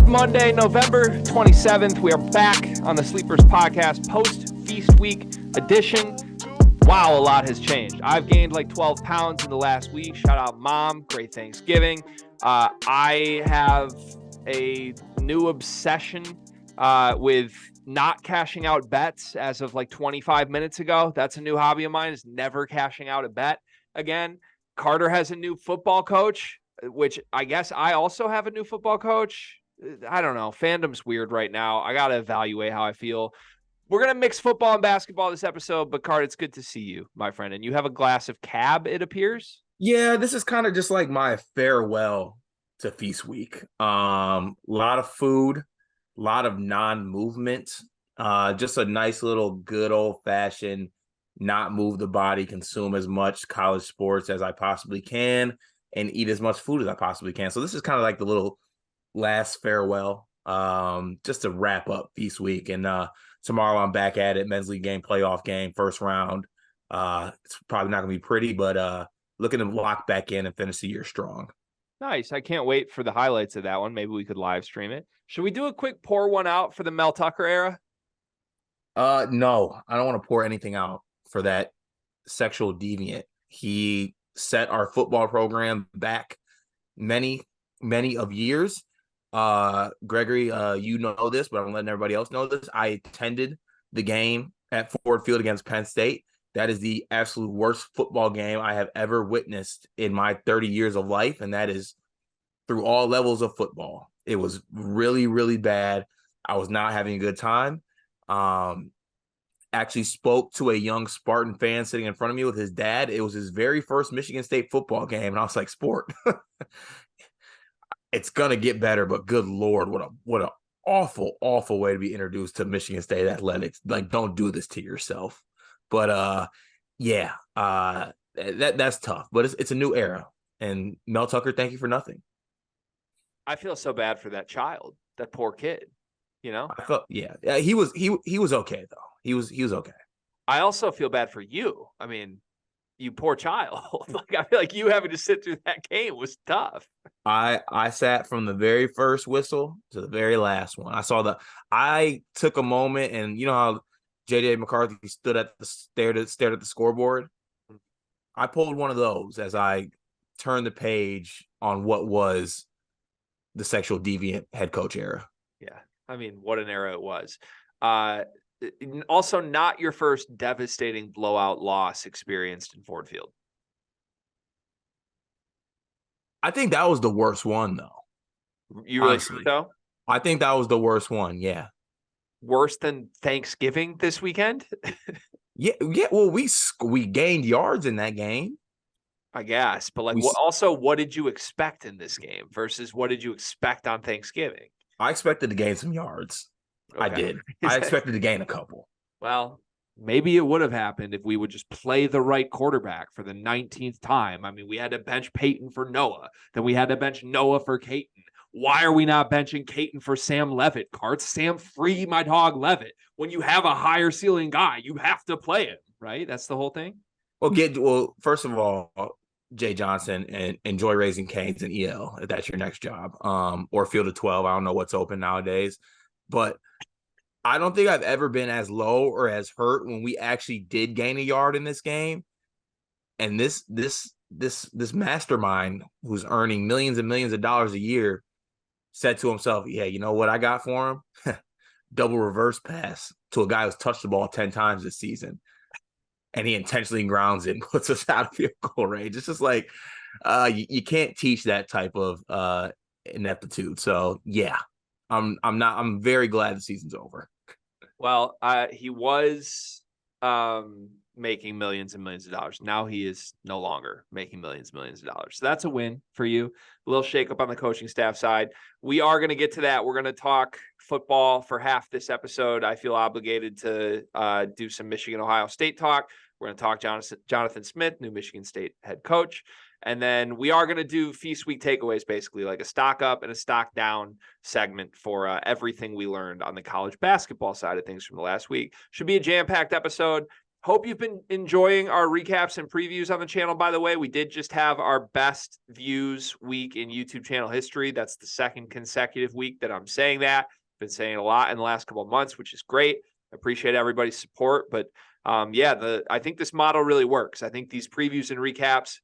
Monday, November 27th. We are back on the Sleepers Podcast post-feast week edition. Wow, a lot has changed. I've gained like 12 pounds in the last week. Shout out, Mom. Great Thanksgiving. I have a new obsession with not cashing out bets as of like 25 minutes ago. That's a new hobby of mine, is never cashing out a bet again. Carter has a new football coach, which I guess I also have a new football coach. I don't know. Fandom's weird right now. I got to evaluate how I feel. We're going to mix football and basketball this episode, but Card, it's good to see you, my friend. And you have a glass of cab, it appears. Yeah, this is kind of just like my farewell to feast week. Lot of food, a lot of non-movement, just a nice little good old-fashioned not move the body, consume as much college sports as I possibly can, and eat as much food as I possibly can. So this is kind of like the little last farewell, just to wrap up feast week. And tomorrow I'm back at it, men's league game, playoff game, first round. It's probably not gonna be pretty, but looking to lock back in and finish the year strong. Nice. I can't wait for the highlights of that one. Maybe we could live stream it. Should we do a quick pour one out for the Mel Tucker era? No, I don't want to pour anything out for that sexual deviant. He set our football program back many of years. Gregory, you know this, but I'm letting everybody else know this. I attended the game at Ford Field against Penn State. That is the absolute worst football game I have ever witnessed in my 30 years of life, and that is through all levels of football. It was really, really bad. I was not having a good time. Actually spoke to a young Spartan fan sitting in front of me with his dad. It was his very first Michigan State football game, and I was like, sport. It's gonna get better, but good Lord, what a awful way to be introduced to Michigan State athletics. Like, don't do this to yourself. But that's tough. But it's a new era. And Mel Tucker, thank you for nothing. I feel so bad for that child, that poor kid. You know, I felt he was okay though. He was okay. I also feel bad for you. I mean, you poor child. Like, I feel like you having to sit through that game was tough. I sat from the very first whistle to the very last one. I took a moment, and you know how JJ McCarthy stood at stared at the scoreboard. I pulled one of those as I turned the page on what was the sexual deviant head coach era. Yeah. I mean, what an era it was. Also, not your first devastating blowout loss experienced in Ford Field. I think that was the worst one, though. You really think so? I think that was the worst one, yeah. Worse than Thanksgiving this weekend? Yeah. Well, we gained yards in that game, I guess. But like, what did you expect in this game versus what did you expect on Thanksgiving? I expected to gain some yards. Okay. I did. I expected to gain a couple. Well, maybe it would have happened if we would just play the right quarterback for the 19th time. I mean, we had to bench Peyton for Noah. Then we had to bench Noah for Caton. Why are we not benching Caton for Sam Levitt? Carts, Sam Free, my dog Levitt. When you have a higher ceiling guy, you have to play him, right? That's the whole thing. Well, first of all, Jay Johnson, and enjoy raising canes and EL if that's your next job. Or Field of 12. I don't know what's open nowadays, but I don't think I've ever been as low or as hurt when we actually did gain a yard in this game. And this mastermind who's earning millions and millions of dollars a year said to himself, yeah, you know what I got for him? Double reverse pass to a guy who's touched the ball 10 times this season. And he intentionally grounds it and puts us out of field goal range. It's just like you can't teach that type of ineptitude. So yeah, I'm very glad the season's over. Well, he was making millions and millions of dollars. Now he is no longer making millions and millions of dollars. So that's a win for you. A little shakeup on the coaching staff side. We are going to get to that. We're going to talk football for half this episode. I feel obligated to do some Michigan-Ohio State talk. We're going to talk Jonathan Smith, new Michigan State head coach. And then we are going to do Feast Week takeaways, basically like a stock up and a stock down segment for everything we learned on the college basketball side of things from the last week. Should be a jam-packed episode. Hope you've been enjoying our recaps and previews on the channel. By the way, we did just have our best views week in YouTube channel history. That's the second consecutive week that I'm saying that. Been saying a lot in the last couple of months, which is great. Appreciate everybody's support. But I think this model really works. I think these previews and recaps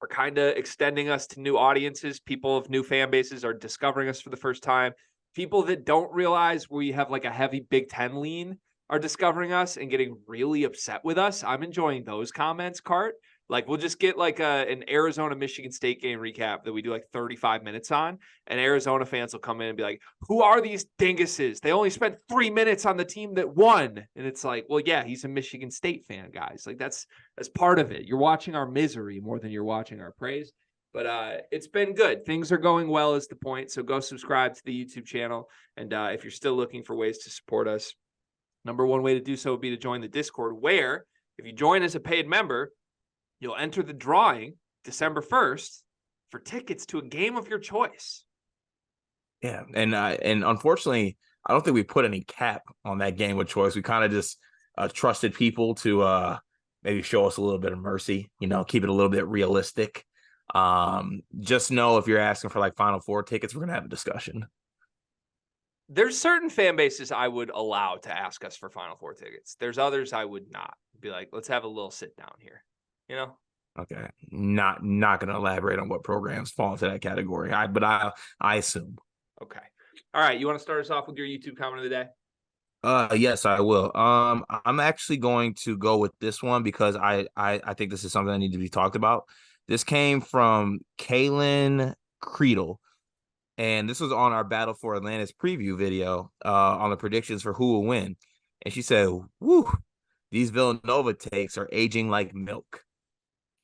are kind of extending us to new audiences. People of new fan bases are discovering us for the first time. People that don't realize we have like a heavy Big Ten lean are discovering us and getting really upset with us. I'm enjoying those comments, Cart. Like, we'll just get like an Arizona-Michigan State game recap that we do like 35 minutes on, and Arizona fans will come in and be like, who are these dinguses? They only spent 3 minutes on the team that won. And it's like, well, yeah, he's a Michigan State fan, guys. Like, that's part of it. You're watching our misery more than you're watching our praise. But it's been good. Things are going well is the point. So go subscribe to the YouTube channel. And if you're still looking for ways to support us, number one way to do so would be to join the Discord, where if you join as a paid member, you'll enter the drawing December 1st for tickets to a game of your choice. Yeah, and unfortunately, I don't think we put any cap on that game of choice. We kind of just trusted people to maybe show us a little bit of mercy, keep it a little bit realistic. Just know if you're asking for like Final Four tickets, we're going to have a discussion. There's certain fan bases I would allow to ask us for Final Four tickets. There's others I would not. Be like, let's have a little sit down here. Okay. Not going to elaborate on what programs fall into that category. But I assume. Okay. All right. You want to start us off with your YouTube comment of the day? Yes, I will. I'm actually going to go with this one because I think this is something that needs to be talked about. This came from Kaylin Creedle, and this was on our Battle for Atlantis preview video on the predictions for who will win. And she said, "Woo, these Villanova takes are aging like milk."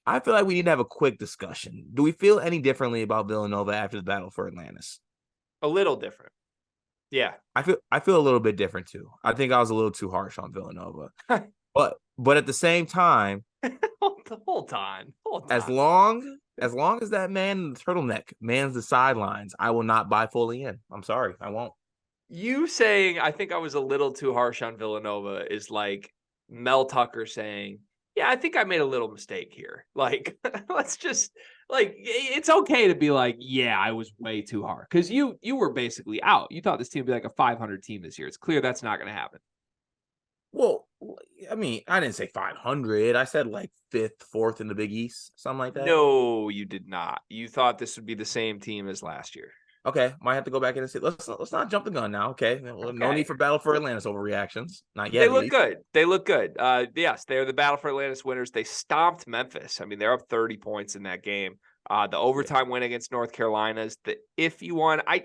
I feel like we need to have a quick discussion. Do we feel any differently about Villanova after the Battle for Atlantis? A little different. Yeah. I feel a little bit different too. I think I was a little too harsh on Villanova. but at the same time, hold on. As long as that man in the turtleneck mans the sidelines, I will not buy fully in. I'm sorry, I won't. You saying I think I was a little too harsh on Villanova is like Mel Tucker saying, yeah, I think I made a little mistake here. Like, let's just it's okay to be like, yeah, I was way too hard. Because you were basically out. You thought this team would be like a 500 team this year. It's clear that's not going to happen. Well, I mean, I didn't say 500. I said like 5th, 4th in the Big East, something like that. No, you did not. You thought this would be the same team as last year. Okay, might have to go back in and say, let's not jump the gun now. Okay. No need for Battle for Atlantis overreactions. Not yet. They look good. They look good. Yes, they're the Battle for Atlantis winners. They stomped Memphis. I mean, they're up 30 points in that game. The overtime win against North Carolina is the iffy one. I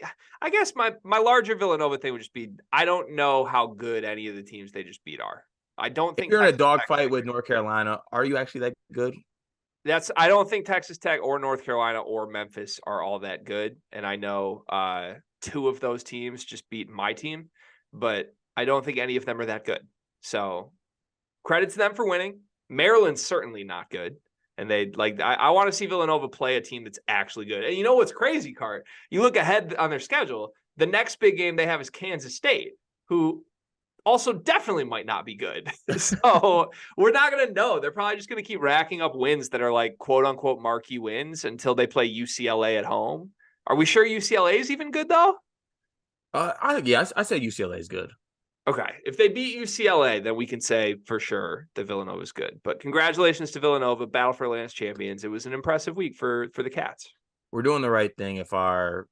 guess my larger Villanova thing would just be, I don't know how good any of the teams they just beat are. I don't think if you're in a dogfight with North Carolina, are you actually that good? I don't think Texas Tech or North Carolina or Memphis are all that good. And I know 2 of those teams just beat my team, but I don't think any of them are that good. So credit to them for winning. Maryland's certainly not good. And I want to see Villanova play a team that's actually good. And you know what's crazy, Cart? You look ahead on their schedule, the next big game they have is Kansas State, who also definitely might not be good. So we're not going to know. They're probably just going to keep racking up wins that are like quote unquote marquee wins until they play UCLA at home. Are we sure UCLA is even good though? I said UCLA is good. Okay. If they beat UCLA, then we can say for sure that Villanova is good. But congratulations to Villanova, Battle for Atlantis champions. It was an impressive week for the Cats. We're doing the right thing if our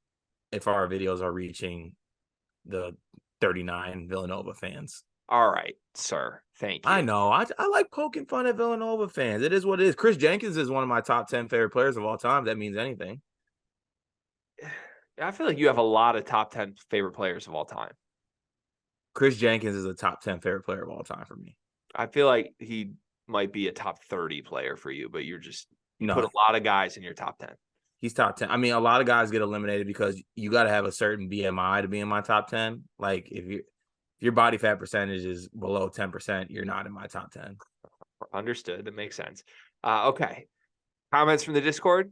videos are reaching the 39 Villanova fans. All right, sir. Thank you. I know. I like poking fun at Villanova fans. It is what it is. Chris Jenkins is one of my top 10 favorite players of all time. That means anything. I feel like you have a lot of top 10 favorite players of all time. Chris Jenkins is a top 10 favorite player of all time for me. I feel like he might be a top 30 player for you, but you put a lot of guys in your top 10. He's top 10. I mean, a lot of guys get eliminated because you got to have a certain BMI to be in my top 10. Like if your body fat percentage is below 10%, you're not in my top 10. Understood. That makes sense. Okay. Comments from the Discord?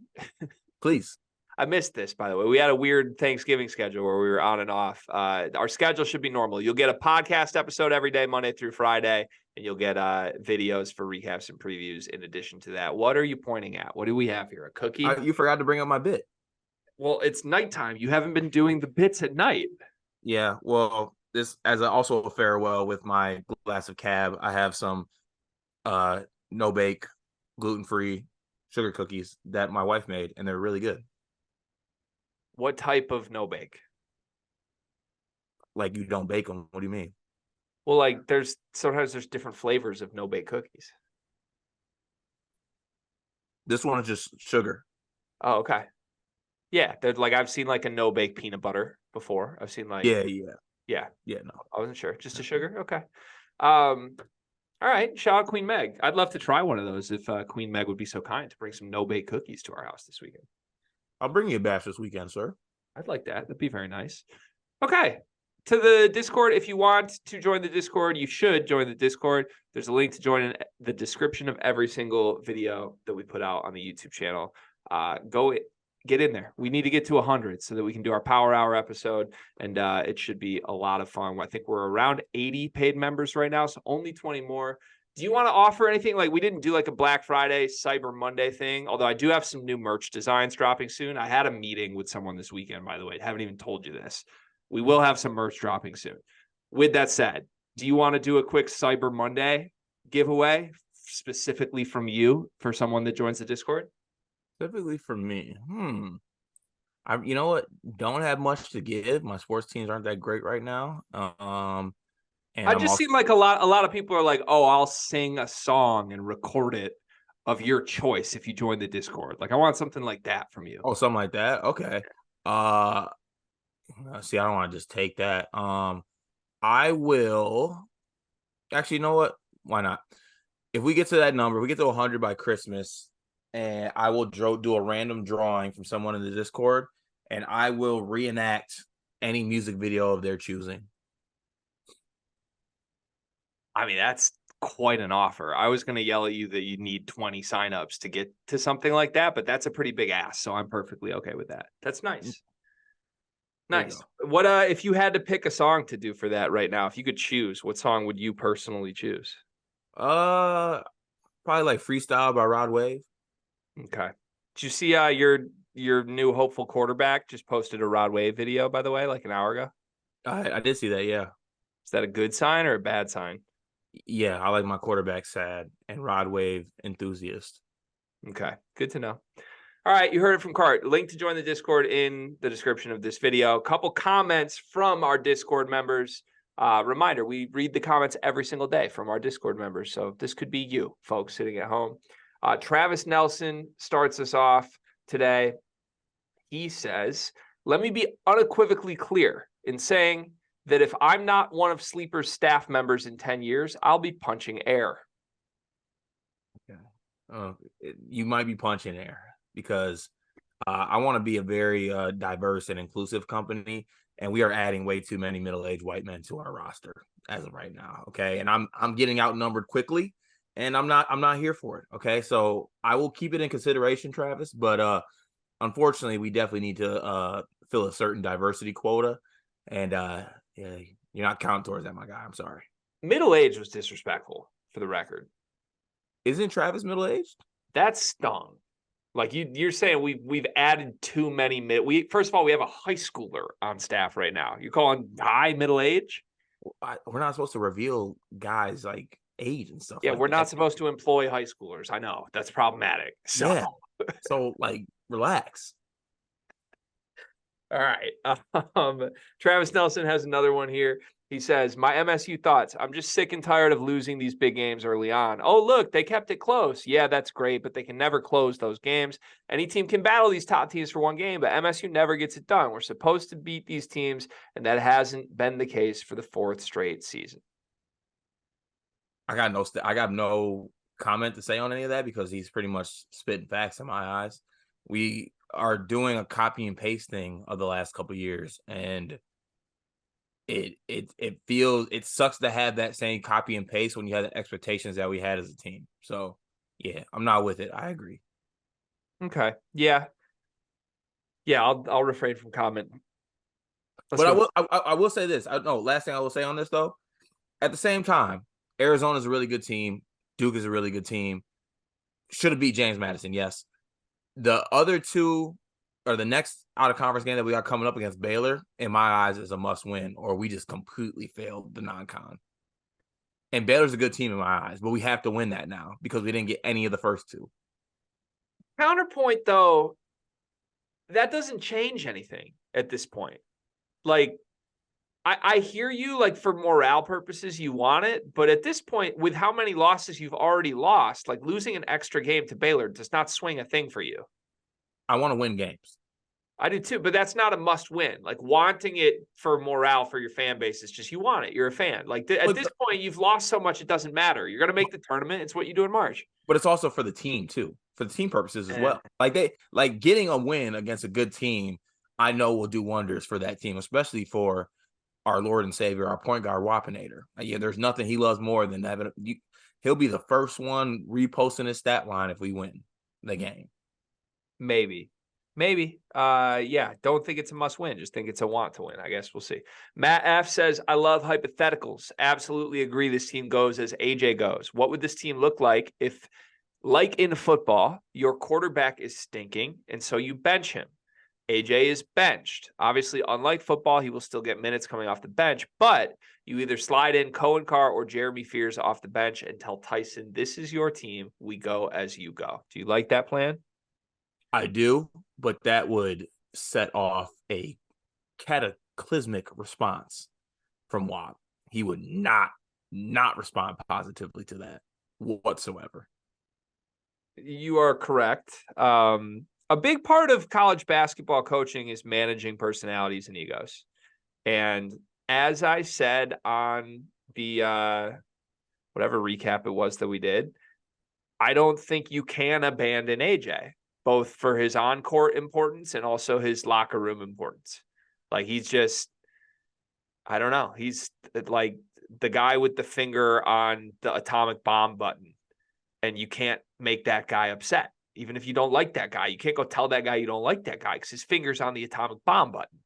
Please. I missed this, by the way. We had a weird Thanksgiving schedule where we were on and off. Our schedule should be normal. You'll get a podcast episode every day, Monday through Friday, and you'll get videos for recaps and previews in addition to that. What are you pointing at? What do we have here? A cookie? You forgot to bring up my bit. Well, it's nighttime. You haven't been doing the bits at night. Yeah, well, this as also a farewell with my glass of cab. I have some no bake, gluten-free sugar cookies that my wife made, and they're really good. What type of no bake? Like, you don't bake them. What do you mean? Well, like sometimes there's different flavors of no bake cookies. This one is just sugar. Oh, okay. Yeah, they're like I've seen like a no bake peanut butter before. I've seen like Yeah. No, I wasn't sure. Just a sugar. Okay. All right. Shout out Queen Meg. I'd love to try one of those if Queen Meg would be so kind to bring some no bake cookies to our house this weekend. I'll bring you a batch this weekend, sir. I'd like that. That'd be very nice. Okay. To the Discord. If you want to join the Discord, you should join the Discord. There's a link to join in the description of every single video that we put out on the YouTube channel. Go get in there. We need to get to 100 so that we can do our Power Hour episode, and it should be a lot of fun. I think we're around 80 paid members right now, so only 20 more. Do you want to offer anything? Like, we didn't do like a Black Friday, Cyber Monday thing, although I do have some new merch designs dropping soon. I had a meeting with someone this weekend, by the way. I haven't even told you this. We will have some merch dropping soon. With that said, do you want to do a quick Cyber Monday giveaway specifically from you for someone that joins the Discord? Specifically for me, you know what? Don't have much to give. My sports teams aren't that great right now. And I just seen like a lot of people are like, oh, I'll sing a song and record it of your choice if you join the Discord. Like, I want something like that from you. Oh, something like that. Okay. See, I don't want to just take that. I will actually, you know what? Why not? If we get to that number, we get to 100 by Christmas, and I will do a random drawing from someone in the Discord, and I will reenact any music video of their choosing. I mean, that's quite an offer. I was going to yell at you that you need 20 signups to get to something like that, but that's a pretty big ask, so I'm perfectly okay with that. That's nice. Nice. What if you had to pick a song to do for that right now? If you could choose, what song would you personally choose? Probably like Freestyle by Rod Wave. Okay. Did you see your new hopeful quarterback just posted a Rod Wave video, by the way, like an hour ago? I did see that, yeah. Is that a good sign or a bad sign? Yeah, I like my quarterback sad and Rod Wave enthusiast. Okay, good to know. All right, you heard it from Cart. Link to join the Discord in the description of this video. A couple comments from our Discord members. Reminder, we read the comments every single day from our Discord members. So this could be you, folks, sitting at home. Travis Nelson starts us off today. He says, let me be unequivocally clear in saying that if I'm not one of Sleeper's staff members in 10 years, I'll be punching air. Okay. You might be punching air because I want to be a very diverse and inclusive company, and we are adding way too many middle-aged white men to our roster as of right now. Okay, and I'm getting outnumbered quickly, and I'm not here for it. Okay, so I will keep it in consideration, Travis, but unfortunately, we definitely need to fill a certain diversity quota, and yeah, you're not counting towards that, my guy. I'm sorry. Middle-aged was disrespectful, for the record. Isn't Travis middle-aged? That stung. Like you're saying we've added too many first of all, we have a high schooler on staff right now. You're calling high middle age? We're not supposed to reveal guys like age and stuff. Yeah, like we're that. not supposed to employ high schoolers. I know that's problematic. So, yeah. So like, relax. All right. Travis Nelson has another one here. He says, my MSU thoughts. I'm just sick and tired of losing these big games early on. Oh, look, they kept it close. Yeah, that's great, but they can never close those games. Any team can battle these top teams for one game, but MSU never gets it done. We're supposed to beat these teams, and that hasn't been the case for the fourth straight season. I got no comment to say on any of that because he's pretty much spitting facts in my eyes. We are doing a copy and paste thing of the last couple of years, and it sucks to have that same copy and paste when you have the expectations that we had as a team. So yeah, I'm not with it. I agree. Okay. Yeah. Yeah, I'll refrain from comment. But I will say this. Last thing I will say on this though. At the same time, Arizona's a really good team. Duke is a really good team. Should have beat James Madison, yes. The other two, or the next out of conference game that we got coming up against Baylor, in my eyes, is a must win, or we just completely failed the non-con. And Baylor's a good team in my eyes, but we have to win that now because we didn't get any of the first two. Counterpoint, though, that doesn't change anything at this point. Like, I hear you, like, for morale purposes, you want it. But at this point, with how many losses you've already lost, like, losing an extra game to Baylor does not swing a thing for you. I want to win games. I do too, but that's not a must win. Like, wanting it for morale for your fan base is just, you want it. You're a fan. Like, at this point, you've lost so much, it doesn't matter. You're going to make the tournament. It's what you do in March. But it's also for the team too, for the team purposes as well. Like getting a win against a good team, I know will do wonders for that team, especially for our Lord and Savior, our point guard Wappinator. Yeah, there's nothing he loves more than that. He'll be the first one reposting his stat line if we win the game. Maybe. Yeah, don't think it's a must win. Just think it's a want to win. I guess we'll see. Matt F says, I love hypotheticals. Absolutely agree this team goes as AJ goes. What would this team look like if, like in football, your quarterback is stinking and so you bench him? AJ is benched. Obviously, unlike football, he will still get minutes coming off the bench, but you either slide in Cohen Carr or Jeremy Fears off the bench and tell Tyson, this is your team. We go as you go. Do you like that plan? I do, but that would set off a cataclysmic response from Wap. He would not respond positively to that whatsoever. You are correct. A big part of college basketball coaching is managing personalities and egos. And as I said on the whatever recap it was that we did, I don't think you can abandon AJ, both for his on-court importance and also his locker room importance. Like, he's just, I don't know. He's like the guy with the finger on the atomic bomb button, and you can't make that guy upset. Even if you don't like that guy, you can't go tell that guy you don't like that guy because his finger's on the atomic bomb button.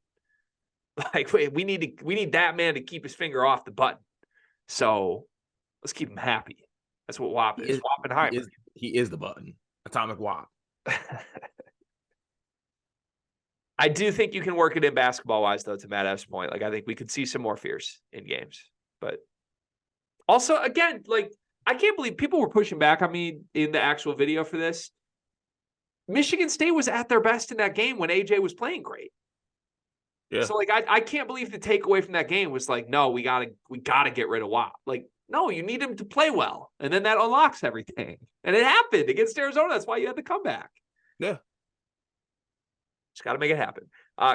Like, we need that man to keep his finger off the button. So let's keep him happy. That's what WAP is. Wappenheimer. He is the button. Atomic WAP. I do think you can work it in basketball-wise, though, to Matt F's point. Like, I think we could see some more Fears in games. But also, again, like, I can't believe people were pushing back on me in the actual video for this. Michigan State was at their best in that game when AJ was playing great. Yeah. So, like, I can't believe the takeaway from that game was like, no, we gotta get rid of Watt. Like, no, you need him to play well, and then that unlocks everything. And it happened against Arizona. That's why you had the comeback. Yeah. Just got to make it happen.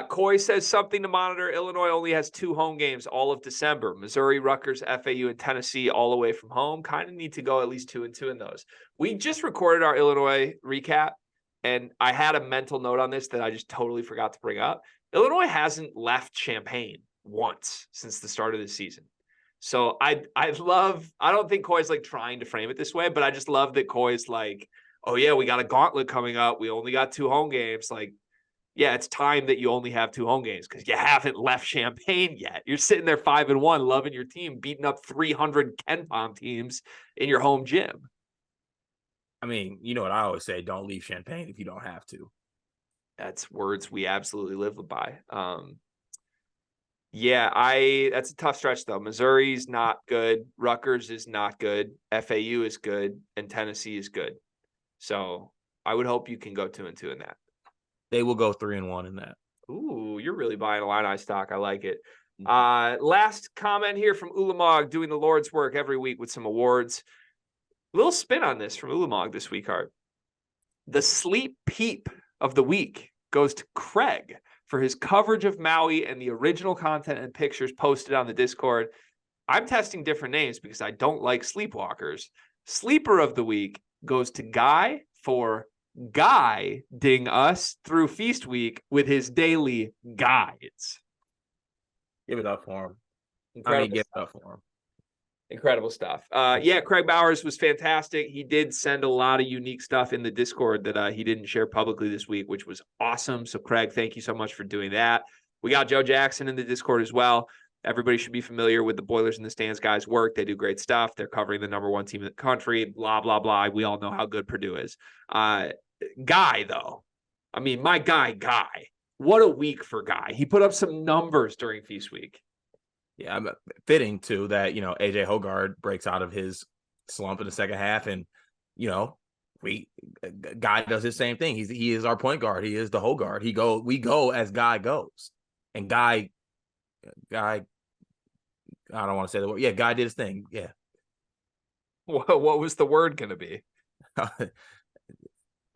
Coy says something to monitor. Illinois only has 2 home games all of December. Missouri, Rutgers, FAU, and Tennessee all away from home. Kind of need to go at least 2-2 in those. We just recorded our Illinois recap, and I had a mental note on this that I just totally forgot to bring up. Illinois hasn't left Champaign once since the start of the season. So I don't think Coy's like trying to frame it this way, but I just love that Coy's like, oh yeah, we got a gauntlet coming up. We only got 2 home games. Like, yeah, it's time that you only have 2 home games because you haven't left Champaign yet. You're sitting there 5-1, loving your team, beating up 300 KenPom teams in your home gym. I mean, you know what I always say, don't leave Champaign if you don't have to. That's words we absolutely live by. That's a tough stretch, though. Missouri's not good. Rutgers is not good. FAU is good. And Tennessee is good. So I would hope you can go 2-2 in that. They will go 3-1 in that. Ooh, you're really buying Illini stock. I like it. Last comment here from Ulamog, doing the Lord's work every week with some awards. Little spin on this from Ulamog this week, Art. The sleep peep of the week goes to Craig for his coverage of Maui and the original content and pictures posted on the Discord. I'm testing different names because I don't like sleepwalkers. Sleeper of the week goes to Guy for guiding us through Feast Week with his daily guides. Give it up for him. Incredible give it up for him. Incredible stuff. Craig Bowers was fantastic. He did send a lot of unique stuff in the Discord that he didn't share publicly this week, which was awesome. So, Craig, thank you so much for doing that. We got Joe Jackson in the Discord as well. Everybody should be familiar with the Boilers in the Stands guys' work. They do great stuff. They're covering the number one team in the country, blah, blah, blah. We all know how good Purdue is. Guy, though. I mean, my guy. What a week for Guy. He put up some numbers during Feast Week. Yeah, I'm fitting too that, AJ Hoggard breaks out of his slump in the second half, and Guy does his same thing. He is our point guard. He is the Hoggard. We go as Guy goes, and Guy. I don't want to say the word. Yeah, Guy did his thing. Yeah. What was the word going to be?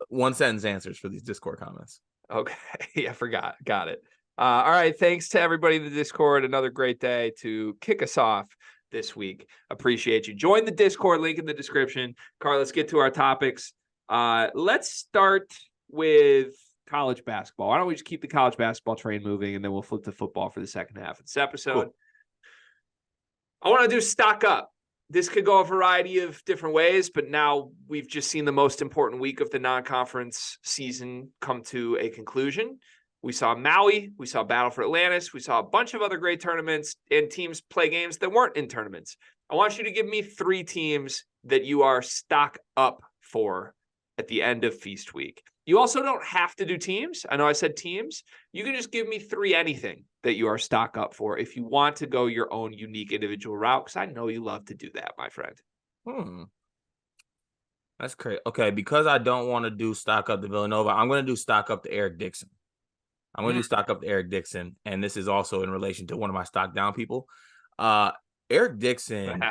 One sentence answers for these Discord comments. Okay. Yeah, forgot. Got it. All right. Thanks to everybody in the Discord. Another great day to kick us off this week. Appreciate you. Join the Discord, link in the description. Carl, let's get to our topics. Let's start with college basketball. Why don't we just keep the college basketball train moving, and then we'll flip to football for the second half of this episode. Cool. I want to do stock up. This could go a variety of different ways, but now we've just seen the most important week of the non-conference season come to a conclusion. We saw Maui, we saw Battle for Atlantis, we saw a bunch of other great tournaments and teams play games that weren't in tournaments. I want you to give me 3 teams that you are stock up for at the end of Feast Week. You also don't have to do teams. I know I said teams. You can just give me 3 anything that you are stock up for if you want to go your own unique individual route, because I know you love to do that, my friend. That's crazy. Okay, because I don't want to do stock up to Villanova, I'm going to do stock up to Eric Dixon. I'm going to do stock up to Eric Dixon, and this is also in relation to one of my stock down people. Eric Dixon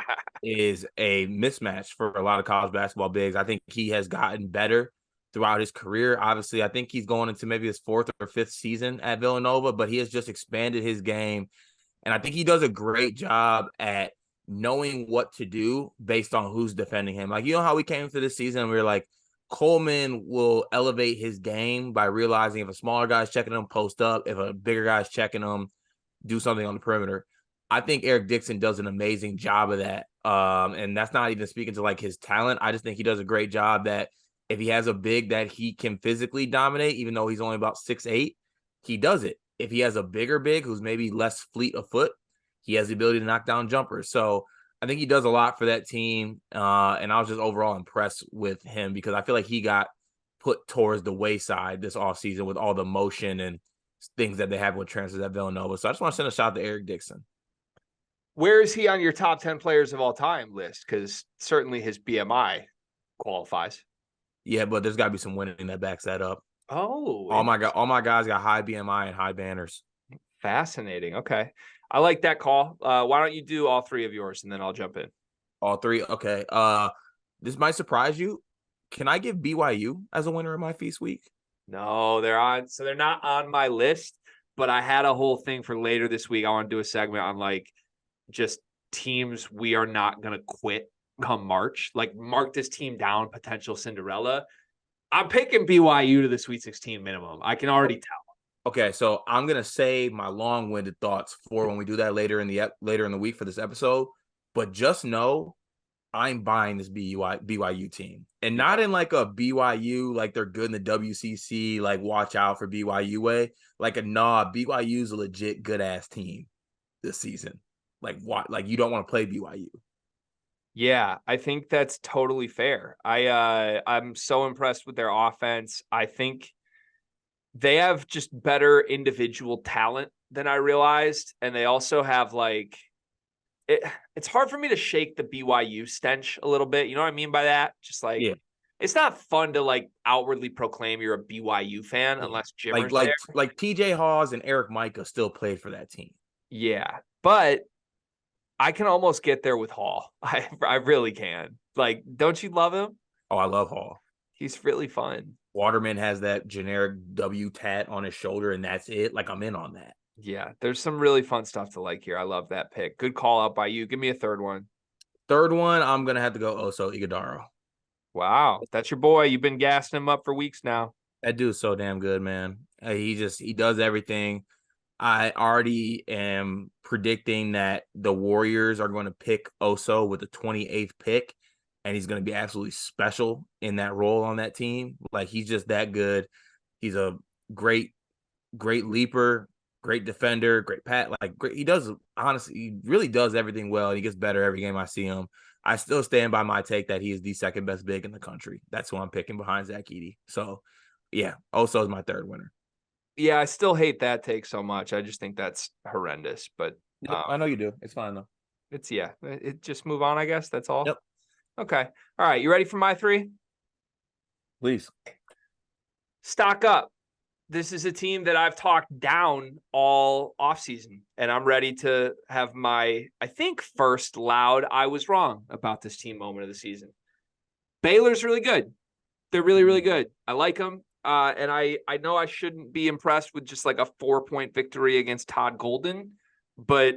is a mismatch for a lot of college basketball bigs. I think he has gotten better throughout his career. Obviously, I think he's going into maybe his 4th or 5th season at Villanova, but he has just expanded his game. And I think he does a great job at knowing what to do based on who's defending him. Like, how we came to this season and we were like, Coleman will elevate his game by realizing if a smaller guy's checking him, post up. If a bigger guy's checking him, do something on the perimeter. I think Eric Dixon does an amazing job of that. And that's not even speaking to like his talent. I just think he does a great job that if he has a big that he can physically dominate, even though he's only about 6'8", he does it. If he has a bigger big who's maybe less fleet of foot, he has the ability to knock down jumpers. So I think he does a lot for that team. And I was just overall impressed with him because I feel like he got put towards the wayside this offseason with all the motion and things that they have with transfers at Villanova. So I just want to send a shout out to Eric Dixon. Where is he on your top 10 players of all time list? Because certainly his BMI qualifies. Yeah, but there's got to be some winning that backs that up. Oh, all my guys got high BMI and high banners. Fascinating. Okay. I like that call. Why don't you do all 3 of yours and then I'll jump in. All 3. Okay. This might surprise you. Can I give BYU as a winner of my Feast Week? No, they're not on my list, but I had a whole thing for later this week. I want to do a segment on like just teams we are not going to quit come March. Like mark this team down, potential Cinderella. I'm picking BYU to the Sweet 16 minimum. I can already tell. Okay, so I'm gonna save my long-winded thoughts for when we do that later in the week for this episode. But just know, I'm buying this BYU team, and not in like a BYU like they're good in the WCC, like watch out for BYU way. Like BYU's a legit good ass team this season. Like what? Like you don't want to play BYU. Yeah, I think that's totally fair. I'm so impressed with their offense. I think they have just better individual talent than I realized. And they also have like, it's hard for me to shake the BYU stench a little bit. You know what I mean by that? Just like, It's not fun to like outwardly proclaim you're a BYU fan unless Jimmer's there. Like TJ Hawes and Eric Micah still played for that team. Yeah, but I can almost get there with Hall. I really can. Like, don't you love him? Oh, I love Hall. He's really fun. Waterman has that generic W tat on his shoulder, and that's it. Like, I'm in on that. Yeah, there's some really fun stuff to like here. I love that pick. Good call out by you. Give me a third one. Third one, I'm going to have to go Oso Ighodaro. Wow, that's your boy. You've been gassing him up for weeks now. That dude's so damn good, man. He does everything. I already am predicting that the Warriors are going to pick Oso with the 28th pick, and he's going to be absolutely special in that role on that team. Like, he's just that good. He's a great leaper, great defender, great pat. Like, great. He does, honestly, he really does everything well. He gets better every game I see him. I still stand by my take that he is the second best big in the country. That's who I'm picking behind Zach Edey. So, yeah, Oso is my third winner. Yeah, I still hate that take so much. I just think that's horrendous. But Yep, I know you do. It's fine though. It just move on, I guess. That's all. Yep. Okay. All right. You ready for my three? Please. Stock up. This is a team that I've talked down all offseason, and I'm ready to have my, I think, first loud I was wrong about this team moment of the season. Baylor's really good. They're really, really good. I like them. And I know I shouldn't be impressed with just like a 4-point victory against Todd Golden, but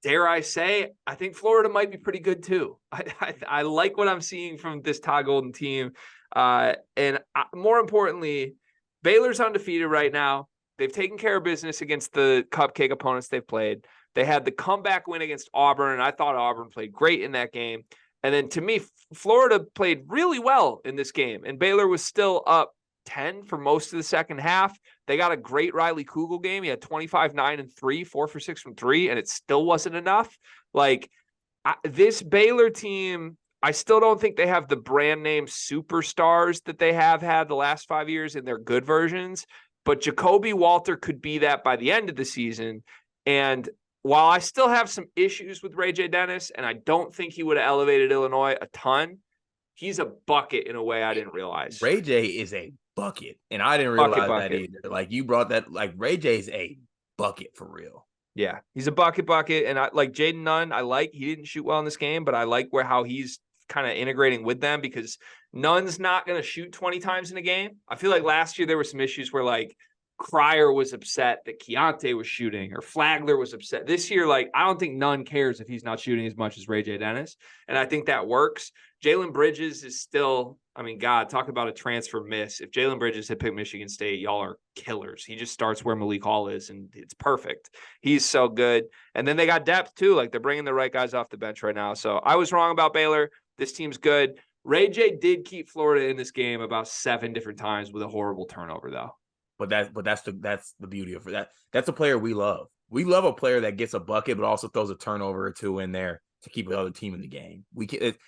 dare I say, I think Florida might be pretty good too. I like what I'm seeing from this Todd Golden team. More importantly, Baylor's undefeated right now. They've taken care of business against the cupcake opponents they've played. They had the comeback win against Auburn, and I thought Auburn played great in that game. And then to me, Florida played really well in this game, and Baylor was still up 10 for most of the second half. They got a great Riley Kugel game. He had 25, 9, and 3, 4 for 6 from 3, and it still wasn't enough. Like, this Baylor team, I still don't think they have the brand name superstars that they have had the last 5 years in their good versions, but Jacoby Walter could be that by the end of the season. And while I still have some issues with Ray J. Dennis, and I don't think he would have elevated Illinois a ton, he's a bucket in a way I didn't realize. Ray J is a bucket, and I didn't realize that either. Like, you brought that, like, Ray J's a bucket for real. Yeah, he's a bucket, and I like Jaden Nunn. He didn't shoot well in this game, but I like how he's kind of integrating with them, because Nunn's not going to shoot 20 times in a game. I feel like last year there were some issues where like Cryer was upset that Keontae was shooting, or Flagler was upset. This year, like, I don't think Nunn cares if he's not shooting as much as Ray J. Dennis, and I think that works. Jalen Bridges is still, I mean, God, talk about a transfer miss. If Jalen Bridges had picked Michigan State, y'all are killers. He just starts where Malik Hall is, and it's perfect. He's so good. And then they got depth, too. Like, they're bringing the right guys off the bench right now. So I was wrong about Baylor. This team's good. Ray J did keep Florida in this game about 7 different times with a horrible turnover, though. But that's the beauty of that. That's a player we love. We love a player that gets a bucket, but also throws a turnover or two in there to keep the other team in the game.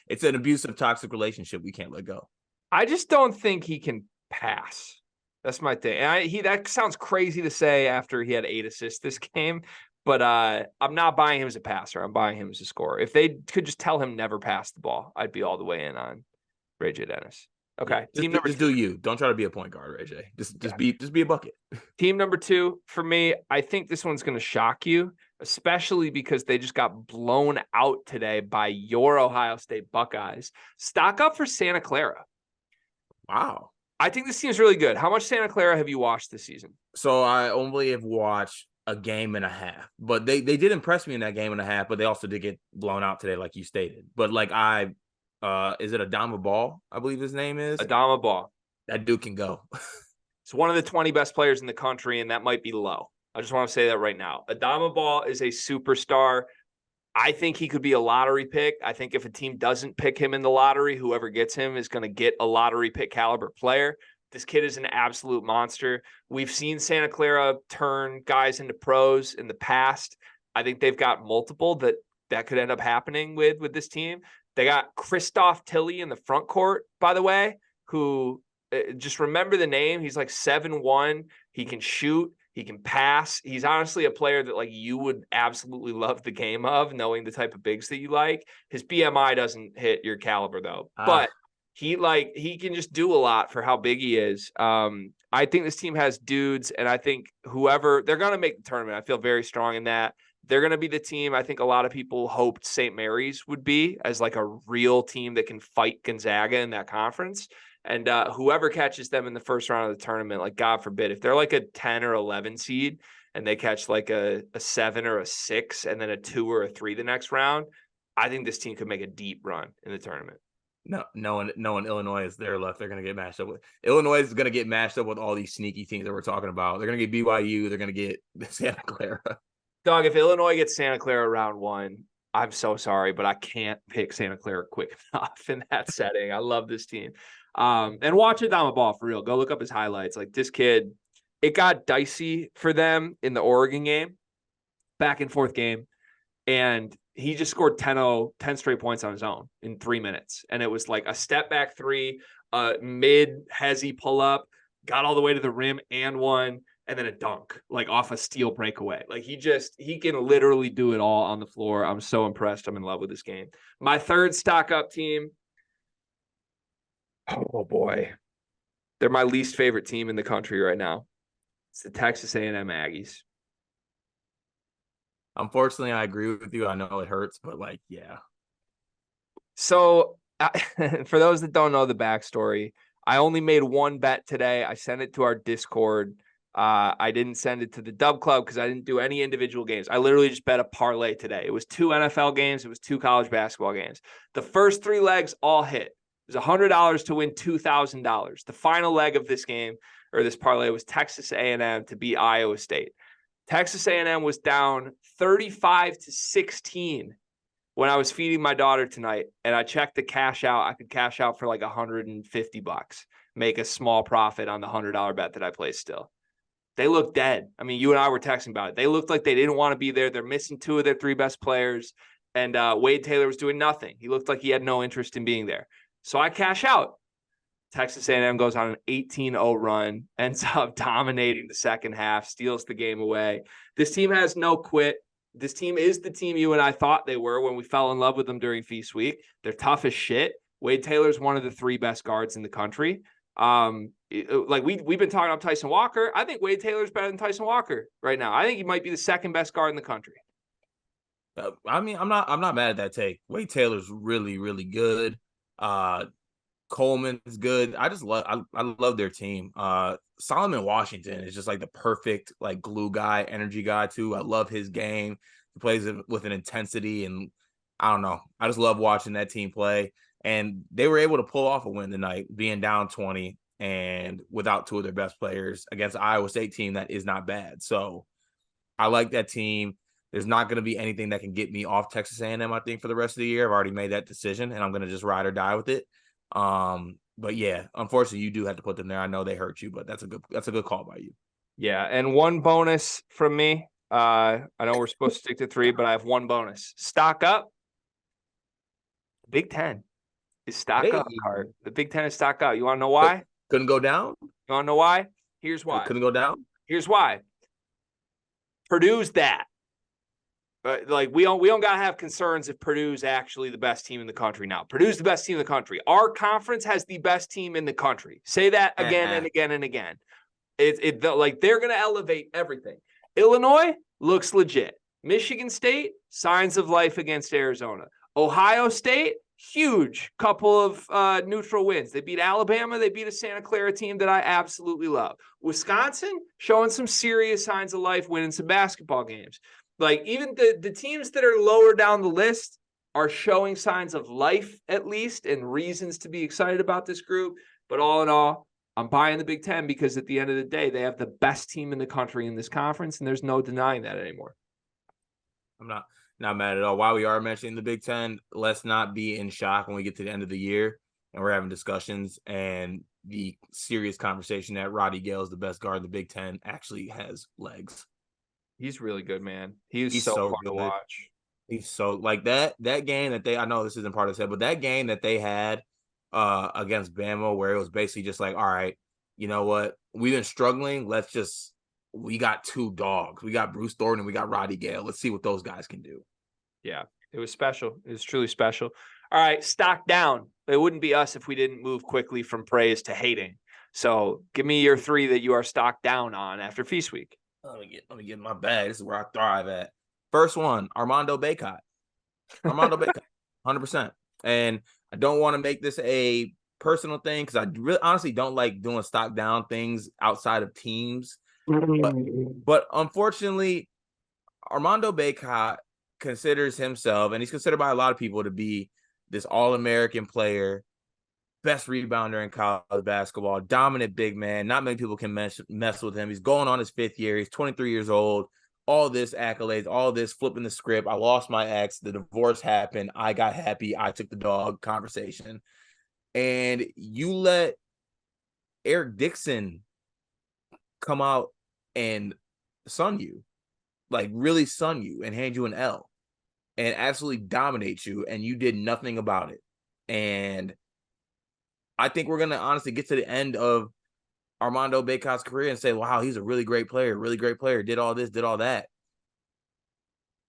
It's an abusive, toxic relationship we can't let go. I just don't think he can pass. That's my thing. And that sounds crazy to say after he had 8 assists this game, but I'm not buying him as a passer. I'm buying him as a scorer. If they could just tell him never pass the ball, I'd be all the way in on Ray J. Dennis. Okay. Yeah, just do you. Don't try to be a point guard, Ray J. Just be a bucket. Team number 2 for me, I think this one's going to shock you, especially because they just got blown out today by your Ohio State Buckeyes. Stock up for Santa Clara. Wow. I think this team's really good. How much Santa Clara have you watched this season? So I only have watched a game and a half, but they did impress me in that game and a half, but they also did get blown out today, like you stated. But like is it Adama Ball? I believe his name is Adama Ball. That dude can go. It's one of the 20 best players in the country, and that might be low. I just want to say that right now. Adama Ball is a superstar. I think he could be a lottery pick. I think if a team doesn't pick him in the lottery, whoever gets him is going to get a lottery pick caliber player. This kid is an absolute monster. We've seen Santa Clara turn guys into pros in the past. I think they've got multiple that could end up happening with this team. They got Christoph Tilley in the front court, by the way, who just remember the name. He's like 7'1". He can shoot. He can pass. He's honestly a player that like you would absolutely love the game of, knowing the type of bigs that you like. His BMI doesn't hit your caliber though, but he can just do a lot for how big he is. I think this team has dudes, and I think they're going to make the tournament. I feel very strong in that. They're going to be the team I think a lot of people hoped St. Mary's would be, as like a real team that can fight Gonzaga in that conference. And whoever catches them in the first round of the tournament, like God forbid, if they're like a 10 or 11 seed and they catch like a 7 or a 6 and then a 2 or a 3 the next round, I think this team could make a deep run in the tournament. No, knowing Illinois is there left, they're gonna get matched up with. Illinois is gonna get matched up with all these sneaky teams that we're talking about. They're gonna get BYU. They're gonna get Santa Clara. Dog, if Illinois gets Santa Clara round one, I'm so sorry, but I can't pick Santa Clara quick enough in that setting. I love this team. And watch Adama Ball for real. Go look up his highlights. Like this kid, it got dicey for them in the Oregon game, back and forth game. And he just scored 10 straight points on his own in 3 minutes. And it was like a step back three, mid hezzy pull up, got all the way to the rim and one, and then a dunk, like off a steal breakaway. Like he can literally do it all on the floor. I'm so impressed. I'm in love with this game. My third stock up team. Oh boy. They're my least favorite team in the country right now. It's the Texas A&M Aggies. Unfortunately, I agree with you. I know it hurts, but like, yeah. So for those that don't know the backstory, I only made one bet today. I sent it to our Discord. I didn't send it to the Dub Club because I didn't do any individual games. I literally just bet a parlay today. It was 2 NFL games. It was 2 college basketball games. The first 3 legs all hit. It was $100 to win $2,000. The final leg of this game or this parlay was Texas A&M to beat Iowa State. Texas A&M was down 35-16 when I was feeding my daughter tonight, and I checked the cash out. I could cash out for like $150, make a small profit on the $100 bet that I placed still. They looked dead. I mean, you and I were texting about it. They looked like they didn't want to be there. They're missing 2 of their 3 best players, and Wade Taylor was doing nothing. He looked like he had no interest in being there. So I cash out. Texas A&M goes on an 18-0 run, ends up dominating the second half, steals the game away. This team has no quit. This team is the team you and I thought they were when we fell in love with them during Feast Week. They're tough as shit. Wade Taylor's one of the 3 best guards in the country. Like we've been talking about Tyson Walker. I think Wade Taylor's better than Tyson Walker right now. I think he might be the 2nd best guard in the country. I mean, I'm not mad at that take. Wade Taylor's really, really good. Coleman's good. I love their team. Solomon Washington is just like the perfect like glue guy, energy guy too. I love his game. He plays it with an intensity, and I don't know. I just love watching that team play. And they were able to pull off a win tonight, being down 20 and without 2 of their best players against the Iowa State team that is not bad. So I like that team. There's not going to be anything that can get me off Texas A&M, I think, for the rest of the year. I've already made that decision, and I'm going to just ride or die with it. But yeah, unfortunately, you do have to put them there. I know they hurt you, but that's a good call by you. Yeah, and one bonus from me. I know we're supposed to stick to 3, but I have one bonus. Stock up. Big Ten is stock up, Cart. The Big Ten is stock up. You want to know why? Couldn't go down? You want to know why? Here's why. Couldn't go down? Here's why. Purdue's that. Like we don't gotta have concerns if Purdue's actually the best team in the country now. Purdue's the best team in the country. Our conference has the best team in the country. Say that again and again and again. Like they're gonna elevate everything. Illinois looks legit. Michigan State, signs of life against Arizona. Ohio State, huge couple of neutral wins. They beat Alabama. They beat a Santa Clara team that I absolutely love. Wisconsin showing some serious signs of life, winning some basketball games. Like even the teams that are lower down the list are showing signs of life at least and reasons to be excited about this group. But all in all, I'm buying the Big Ten because at the end of the day, they have the best team in the country in this conference, and there's no denying that anymore. I'm not mad at all. While we are mentioning the Big Ten, let's not be in shock when we get to the end of the year and we're having discussions and the serious conversation that Roddy Gale is the best guard in the Big Ten actually has legs. He's really good, man. He's so fun to watch. He's so like that game that I know this isn't part of the set, but that game that they had against Bama where it was basically just like, all right, you know what? We've been struggling. We got 2 dogs. We got Bruce Thornton and we got Roddy Gale. Let's see what those guys can do. Yeah, it was special. It was truly special. All right, stock down. It wouldn't be us if we didn't move quickly from praise to hating. So give me your 3 that you are stocked down on after Feast Week. Let me get my bag. This is where I thrive at. First one, Armando Bacot. 100%. And I don't want to make this a personal thing because I really honestly don't like doing stock down things outside of teams. But unfortunately, Armando Bacot considers himself, and he's considered by a lot of people to be this All-American player best rebounder in college basketball, dominant big man. Not many people can mess with him. He's going on his 5th year. He's 23 years old. All this accolades, all this flipping the script. I lost my ex. The divorce happened. I got happy. I took the dog conversation. And you let Eric Dixon come out and sun you, like really sun you and hand you an L and absolutely dominate you. And you did nothing about it. And I think we're going to honestly get to the end of Armando Bacot's career and say, wow, he's a really great player, did all this, did all that.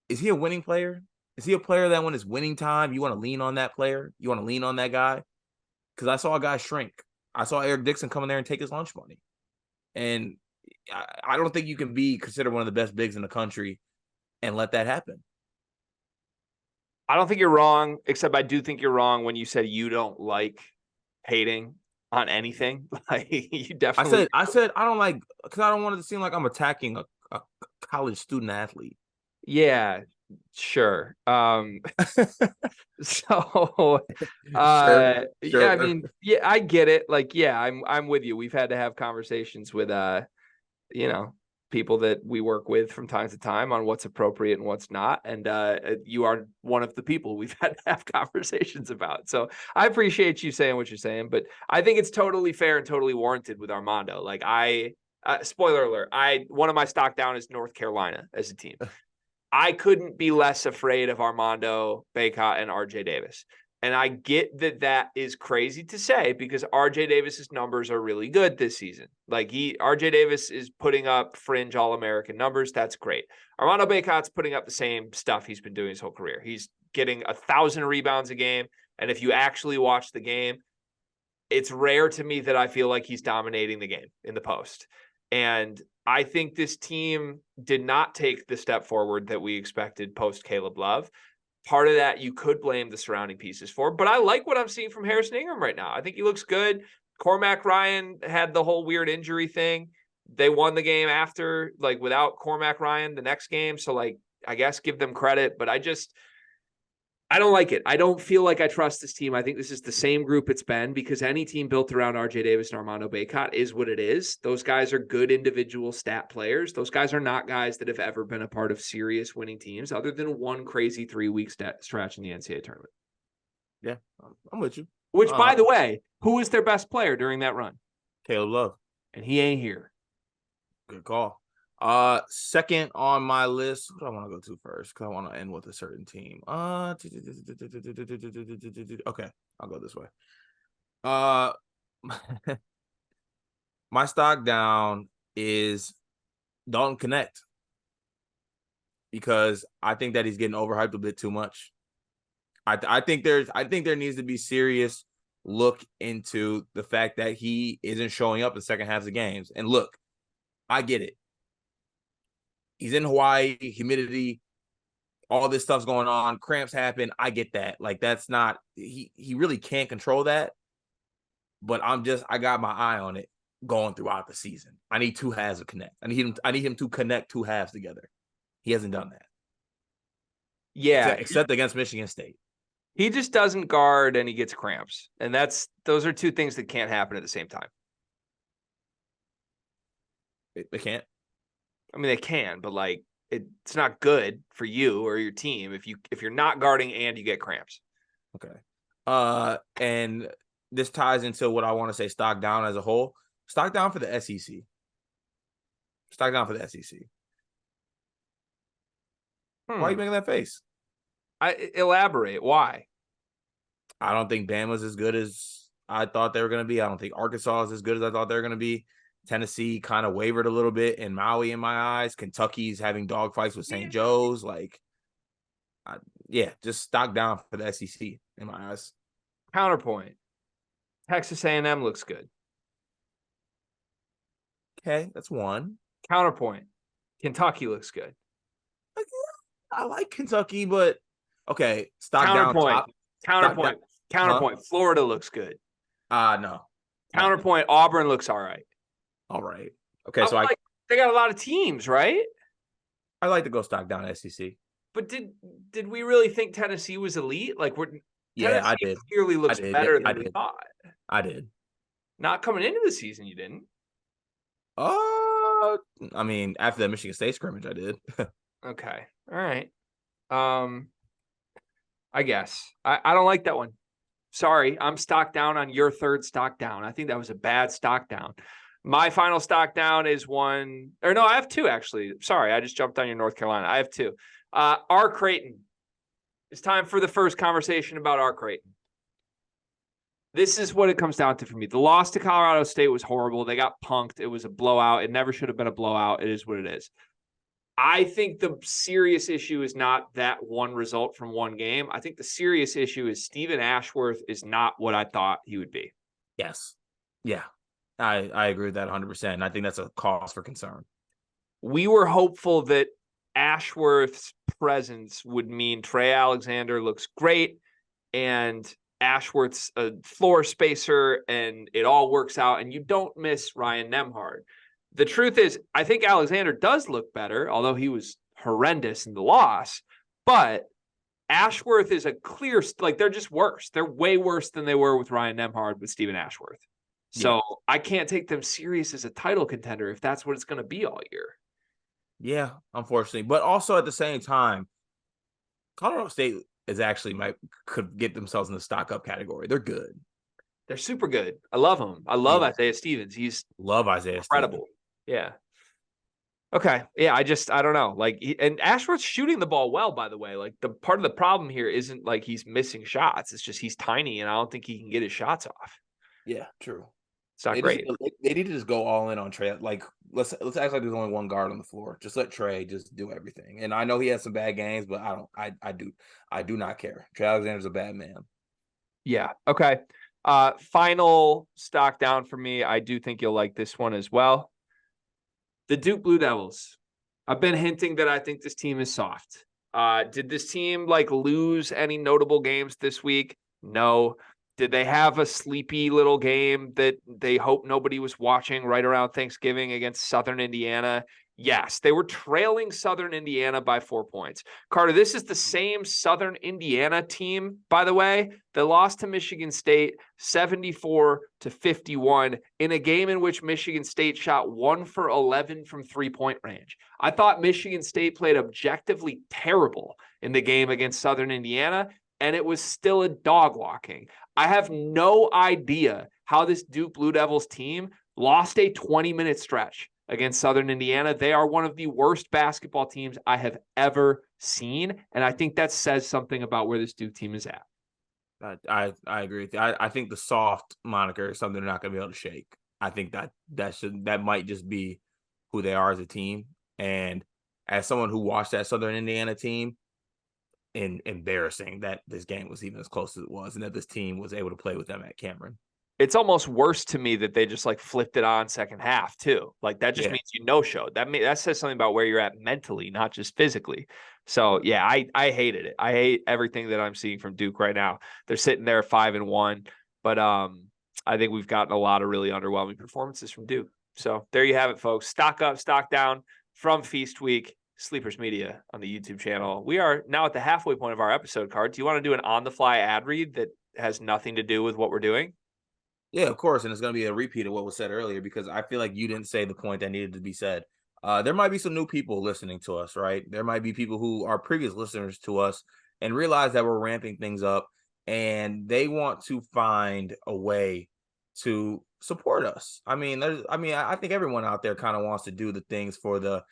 Is he a winning player? Is he a player that when it's winning time, you want to lean on that player? You want to lean on that guy? Because I saw a guy shrink. I saw Eric Dixon come in there and take his lunch money. And I don't think you can be considered one of the best bigs in the country and let that happen. I don't think you're wrong, except I do think you're wrong when you said you don't like hating on anything. Like you definitely. I said I don't like, because I don't want it to seem like I'm attacking a college student athlete. Yeah, sure. So Sure. yeah, I mean, yeah, I get it. Like, yeah, I'm with you. We've had to have conversations with people that we work with from time to time on what's appropriate and what's not. And you are one of the people we've had to have conversations about. So I appreciate you saying what you're saying, but I think it's totally fair and totally warranted with Armando. Like spoiler alert, one of my stock down is North Carolina as a team. I couldn't be less afraid of Armando Bacot and RJ Davis. And I get that is crazy to say because RJ Davis's numbers are really good this season. Like RJ Davis is putting up fringe All-American numbers. That's great. Armando Bacot's putting up the same stuff he's been doing his whole career. He's getting 1,000 rebounds a game. And if you actually watch the game, it's rare to me that I feel like he's dominating the game in the post. And I think this team did not take the step forward that we expected post Caleb Love. Part of that you could blame the surrounding pieces for, but I like what I'm seeing from Harrison Ingram right now. I think he looks good. Cormac Ryan had the whole weird injury thing. They won the game after, like without Cormac Ryan the next game. So like, I guess give them credit, but I don't like it. I don't feel like I trust this team. I think this is the same group it's been because any team built around RJ Davis and Armando Bacot is what it is. Those guys are good individual stat players. Those guys are not guys that have ever been a part of serious winning teams other than one crazy 3-week stretch in the NCAA tournament. Yeah, I'm with you. Which, by the way, who was their best player during that run? Caleb Love. And he ain't here. Good call. Second on my list, who do I want to go to first? Because I want to end with a certain team. Okay, I'll go this way. My stock down is Dalton Connect because I think that he's getting overhyped a bit too much. I think there needs to be serious look into the fact that he isn't showing up in second halves of games. And look, I get it. He's in Hawaii, humidity, all this stuff's going on, cramps happen. I get that. Like that's not he really can't control that. But I got my eye on it going throughout the season. I need 2 halves to connect. I need him to connect 2 halves together. He hasn't done that. Yeah. Except against Michigan State. He just doesn't guard and he gets cramps. And those are 2 things that can't happen at the same time. They can't. I mean, they can, but like it's not good for you or your team if you're not guarding and you get cramps. Okay. And this ties into what I want to say stock down as a whole. Stock down for the SEC. Stock down for the SEC. Why are you making that face? Elaborate. Why? I don't think Bama's as good as I thought they were going to be. I don't think Arkansas is as good as I thought they were going to be. Tennessee kind of wavered a little bit in Maui in my eyes. Kentucky's having dogfights with St. Joe's. Just stock down for the SEC in my eyes. Counterpoint. Texas A&M looks good. Okay, that's one. Counterpoint. Kentucky looks good. I like Kentucky, but okay. Stock Counterpoint. down. Counterpoint. Counterpoint. Huh? Florida looks good. No. Counterpoint. Auburn looks all right. All right. Okay, so they got a lot of teams, right? I like to go stock down SEC. But did we really think Tennessee was elite? Like Yeah, I Tennessee did. clearly I looks did. better I than we did. thought. I did. Not coming into the season, you didn't. Uh, I mean, after that Michigan State scrimmage, I did. Okay. All right. I guess. I don't like that one. Sorry, I'm stock down on your third stock down. I think that was a bad stock down. My final stock down is one, or no, I have two actually. Sorry, I just jumped on your North Carolina. I have two. R. Creighton. It's time for the first conversation about R. Creighton. This is what it comes down to for me. The loss to Colorado State was horrible. They got punked. It was a blowout. It never should have been a blowout. It is what it is. I think the serious issue is not that one result from one game. I think the serious issue is Stephen Ashworth is not what I thought he would be. Yes. Yeah. I agree with that 100%. I think that's a cause for concern. We were hopeful that Ashworth's presence would mean Trey Alexander looks great and Ashworth's a floor spacer and it all works out and you don't miss Ryan Nemhard. The truth is, I think Alexander does look better, although he was horrendous in the loss. But Ashworth is a clear, like they're just worse. They're way worse than they were with Ryan Nemhard with Stephen Ashworth. So Yeah. I can't take them serious as a title contender if that's what it's going to be all year. Yeah, unfortunately. But also at the same time, Colorado State is actually could get themselves in the stock up category. They're good. They're super good. I love him. I love Isaiah Stevens. He's love Isaiah incredible. Stevens. Yeah. Okay. Yeah, I don't know. Like, and Ashworth's shooting the ball well, by the way. Like, the part of the problem here isn't like he's missing shots. It's just he's tiny, and I don't think he can get his shots off. Yeah, true. It's not great. They need to just go all in on Trey. Like, let's act like there's only one guard on the floor. Just let Trey just do everything. And I know he has some bad games, but I do not care. Trey Alexander's a bad man. Yeah. Okay. Final stock down for me. I do think you'll like this one as well. The Duke Blue Devils. I've been hinting that I think this team is soft. Did this team like lose any notable games this week? No. Did they have a sleepy little game that they hope nobody was watching right around Thanksgiving against Southern Indiana? Yes, they were trailing Southern Indiana by 4 points. Carter, this is the same Southern Indiana team, by the way, that lost to Michigan State 74-51 in a game in which Michigan State shot 1 for 11 from 3-point range. I thought Michigan State played objectively terrible in the game against Southern Indiana, and it was still a dog walking. I have no idea how this Duke Blue Devils team lost a 20-minute stretch against Southern Indiana. They are one of the worst basketball teams I have ever seen, and I think that says something about where this Duke team is at. I agree with you. I think the soft moniker is something they're not going to be able to shake. I think that might just be who they are as a team. And as someone who watched that Southern Indiana team, embarrassing that this game was even as close as it was and that this team was able to play with them at Cameron. It's almost worse to me that they just like flipped it on second half too. Like that just means you no-showed. That says something about where you're at mentally, not just physically. So yeah, I hated it. I hate everything that I'm seeing from Duke right now. They're sitting there 5-1, but I think we've gotten a lot of really underwhelming performances from Duke. So there you have it, folks. Stock up, stock down from Feast Week. Sleepers Media on the YouTube channel. We are now at the halfway point of our episode, Card. Do you want to do an on-the-fly ad read that has nothing to do with what we're doing? Yeah, of course. And it's going to be a repeat of what was said earlier because I feel like you didn't say the point that needed to be said. There might be some new people listening to us, right? There might be people who are previous listeners to us and realize that we're ramping things up and they want to find a way to support us. I I think everyone out there kind of wants to do the things for the,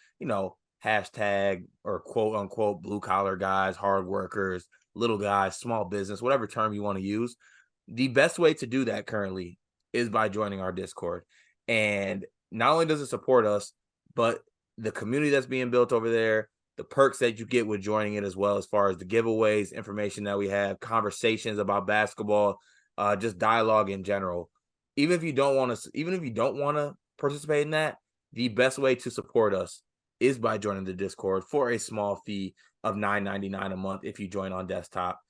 hashtag or quote unquote blue collar guys, hard workers, little guys, small business, whatever term you want to use. The best way to do that currently is by joining our Discord. And not only does it support us, but the community that's being built over there, the perks that you get with joining it as well, as far as the giveaways, information that we have, conversations about basketball, just dialogue in general. Even if you don't want to participate in that, the best way to support us is by joining the Discord for a small fee of $9.99 a month if you join on desktop.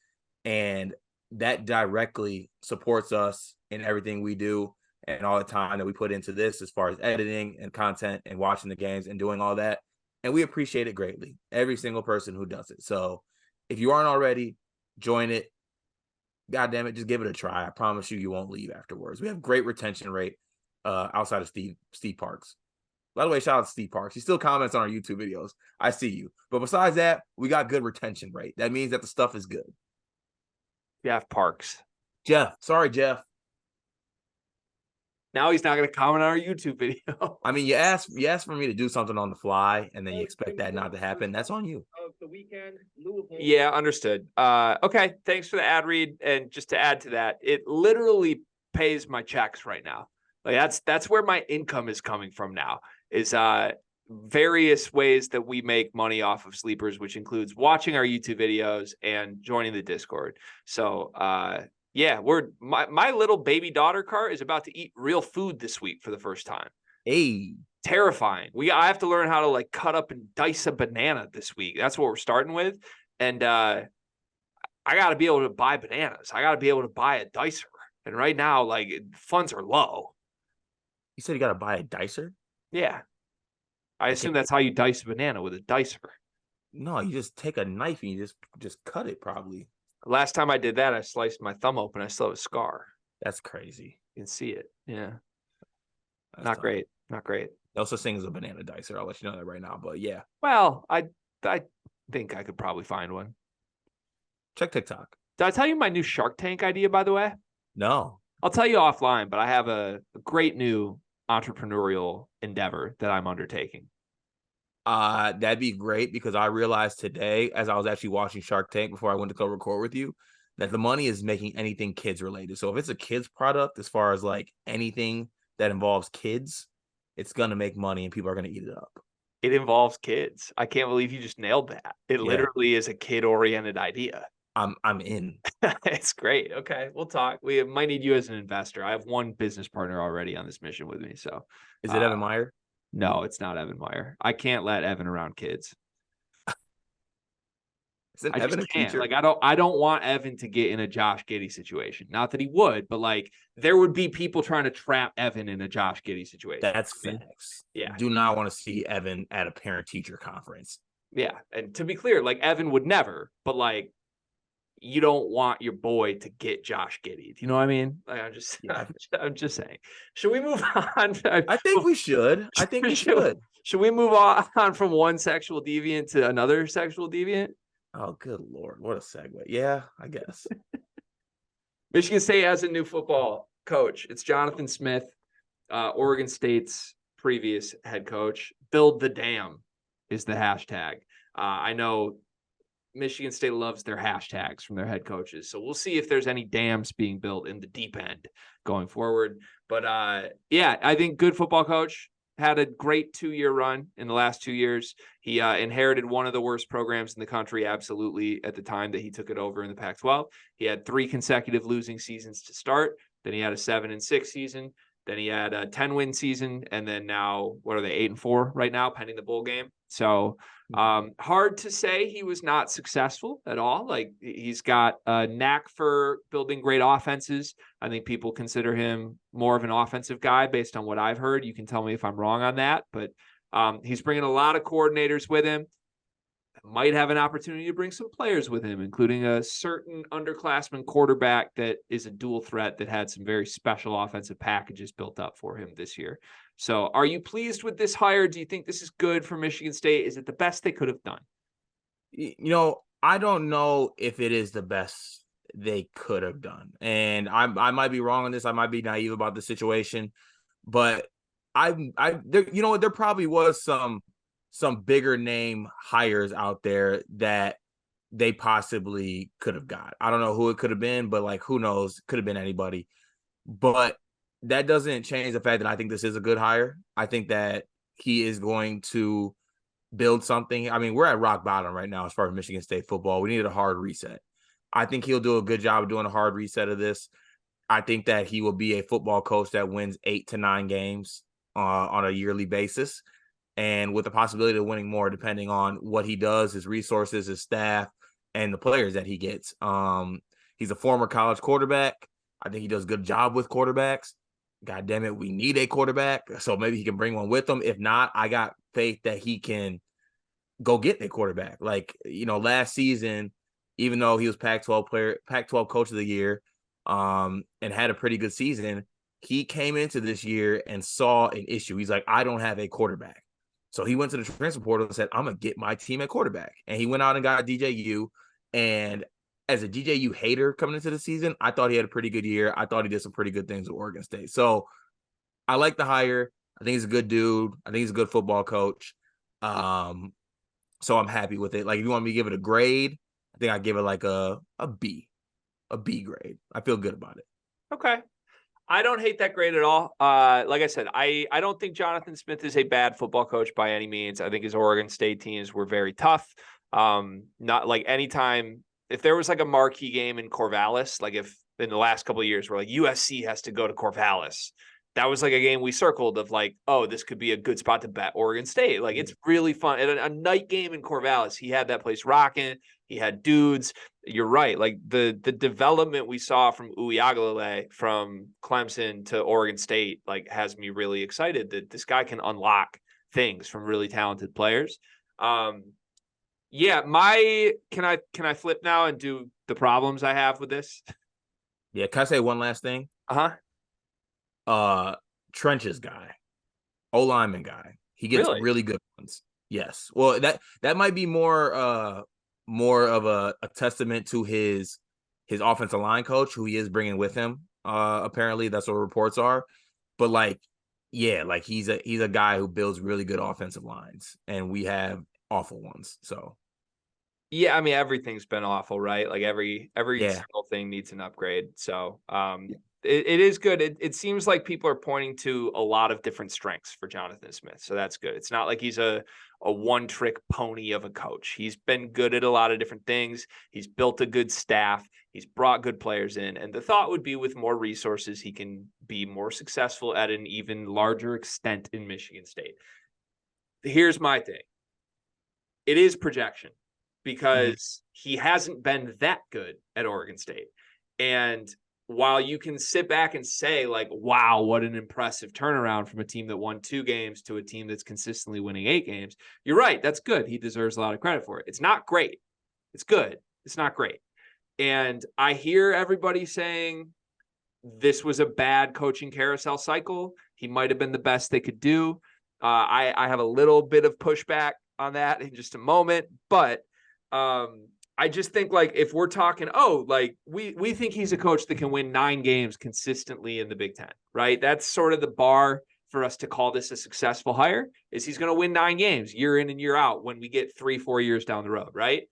And that directly supports us in everything we do and all the time that we put into this as far as editing and content and watching the games and doing all that. And we appreciate it greatly, every single person who does it. So if you aren't already, join it. God damn it, just give it a try. I promise you won't leave afterwards. We have great retention rate outside of Steve Parks. By the way, shout out to Steve Parks. He still comments on our YouTube videos. I see you. But besides that, we got good retention rate. That means that the stuff is good. Jeff Parks. Jeff. Sorry, Jeff. Now he's not going to comment on our YouTube video. I mean, you asked for me to do something on the fly, and then you expect that not to happen. That's on you. Yeah, understood. Okay, thanks for the ad read. And just to add to that, it literally pays my checks right now. Like that's where my income is coming from now. Is various ways that we make money off of Sleepers, which includes watching our YouTube videos and joining the Discord. So yeah, my little baby daughter car is about to eat real food this week for the first time. Hey, terrifying. I have to learn how to like cut up and dice a banana this week. That's what we're starting with. And I got to be able to buy bananas. I got to be able to buy a dicer. And right now, like, funds are low. You said you got to buy a dicer? Yeah. I assume that's how you dice a banana, with a dicer. No, you just take a knife and you just cut it, probably. Last time I did that, I sliced my thumb open. I still have a scar. That's crazy. You can see it. Yeah. That's Not tough. great. Not great. No such thing as a banana dicer. I'll let you know that right now. But yeah. Well, I think I could probably find one. Check TikTok. Did I tell you my new Shark Tank idea, by the way? No. I'll tell you offline, but I have a great new entrepreneurial endeavor that I'm undertaking. That'd be great, because I realized today, as I was actually watching Shark Tank before I went to go record with you, that the money is making anything kids related. So if it's a kids product, as far as like anything that involves kids, it's going to make money and people are going to eat it up. It involves kids. I can't believe you just nailed that. It literally is a kid-oriented idea. I'm in. It's great. Okay, we'll talk. We might need you as an investor. I have one business partner already on this mission with me. So is it Evan Meyer? No, it's not Evan Meyer. I can't let Evan around kids. Isn't Evan a teacher? Like, I don't want Evan to get in a Josh Giddey situation. Not that he would, but like there would be people trying to trap Evan in a Josh Giddey situation. That's facts. Yeah. Do not want to see Evan at a parent-teacher conference. Yeah. And to be clear, like Evan would never, but like you don't want your boy to get Josh Giddey. Do you know what I mean? Like, I'm just saying. Should we move on? I think we should. I think we should. Should we move on from one sexual deviant to another sexual deviant? Oh, good Lord. What a segue. Yeah, I guess. Michigan State has a new football coach. It's Jonathan Smith, Oregon State's previous head coach. Build the dam is the hashtag. I know Michigan State loves their hashtags from their head coaches. So we'll see if there's any dams being built in the deep end going forward. But yeah, I think good football coach. Had a great 2-year run in the last 2 years. He inherited one of the worst programs in the country, absolutely, at the time that he took it over in the Pac-12. He had 3 consecutive losing seasons to start. Then he had a 7-6 season. Then he had a 10-win season. And then now, what are they, 8-4 right now, pending the bowl game? So hard to say he was not successful at all. Like, he's got a knack for building great offenses. I think people consider him more of an offensive guy based on what I've heard. You can tell me if I'm wrong on that, but he's bringing a lot of coordinators with him. Might have an opportunity to bring some players with him, including a certain underclassman quarterback that is a dual threat that had some very special offensive packages built up for him this year. So are you pleased with this hire? Do you think this is good for Michigan State? Is it the best they could have done? You know, I don't know if it is the best they could have done. And I might be wrong on this. I might be naive about the situation. But there probably was some bigger name hires out there that they possibly could have got. I don't know who it could have been, but like, who knows? Could have been anybody. But that doesn't change the fact that I think this is a good hire. I think that he is going to build something. I mean, we're at rock bottom right now as far as Michigan State football. We needed a hard reset. I think he'll do a good job of doing a hard reset of this. I think that he will be a football coach that wins 8 to 9 games on a yearly basis, and with the possibility of winning more depending on what he does, his resources, his staff, and the players that he gets. He's a former college quarterback. I think he does a good job with quarterbacks. God damn it, we need a quarterback. So maybe he can bring one with him. If not, I got faith that he can go get a quarterback. Like, last season, even though he was Pac-12 coach of the year, and had a pretty good season, he came into this year and saw an issue. He's like, I don't have a quarterback. So he went to the transfer portal and said, I'm going to get my team at quarterback. And he went out and got DJU. And as a DJU hater coming into the season, I thought he had a pretty good year. I thought he did some pretty good things with Oregon State. So I like the hire. I think he's a good dude. I think he's a good football coach. So I'm happy with it. Like, if you want me to give it a grade, I think I give it like a B grade. I feel good about it. Okay. I don't hate that grade at all. Like I said, I don't think Jonathan Smith is a bad football coach by any means. I think his Oregon State teams were very tough. Not like anytime, if there was like a marquee game in Corvallis, like if in the last couple of years where like USC has to go to Corvallis, that was like a game we circled of like, oh, this could be a good spot to bet Oregon State. Like, it's really fun. And a night game in Corvallis, he had that place rocking. He had dudes. You're right. Like the development we saw from Uiagalelei from Clemson to Oregon State, like, has me really excited that this guy can unlock things from really talented players. Yeah, can I flip now and do the problems I have with this? Yeah, can I say one last thing? Trenches guy, O-lineman guy. He gets really good ones. Yes. Well, that might be more of a testament to his offensive line coach, who he is bringing with him. Apparently that's what reports are. But like, yeah, like he's a guy who builds really good offensive lines, and we have awful ones. So yeah, I mean, everything's been awful, right? Like every single thing needs an upgrade. So it is good. It seems like people are pointing to a lot of different strengths for Jonathan Smith. So that's good. It's not like he's a one-trick pony of a coach. He's been good at a lot of different things. He's built a good staff. He's brought good players in. And the thought would be with more resources, he can be more successful at an even larger extent in Michigan State. Here's my thing. It is projection, because he hasn't been that good at Oregon State. And while you can sit back and say, like, wow, what an impressive turnaround from a team that won 2 games to a team that's consistently winning 8 games, you're right. That's good. He deserves a lot of credit for it. It's not great. It's good. It's not great. And I hear everybody saying this was a bad coaching carousel cycle. He might have been the best they could do. I have a little bit of pushback on that in just a moment, but I just think, like, if we're talking, we think he's a coach that can win 9 games consistently in the Big Ten, right? That's sort of the bar for us to call this a successful hire, is he's going to win 9 games year in and year out when we get 3-4 years down the road, right?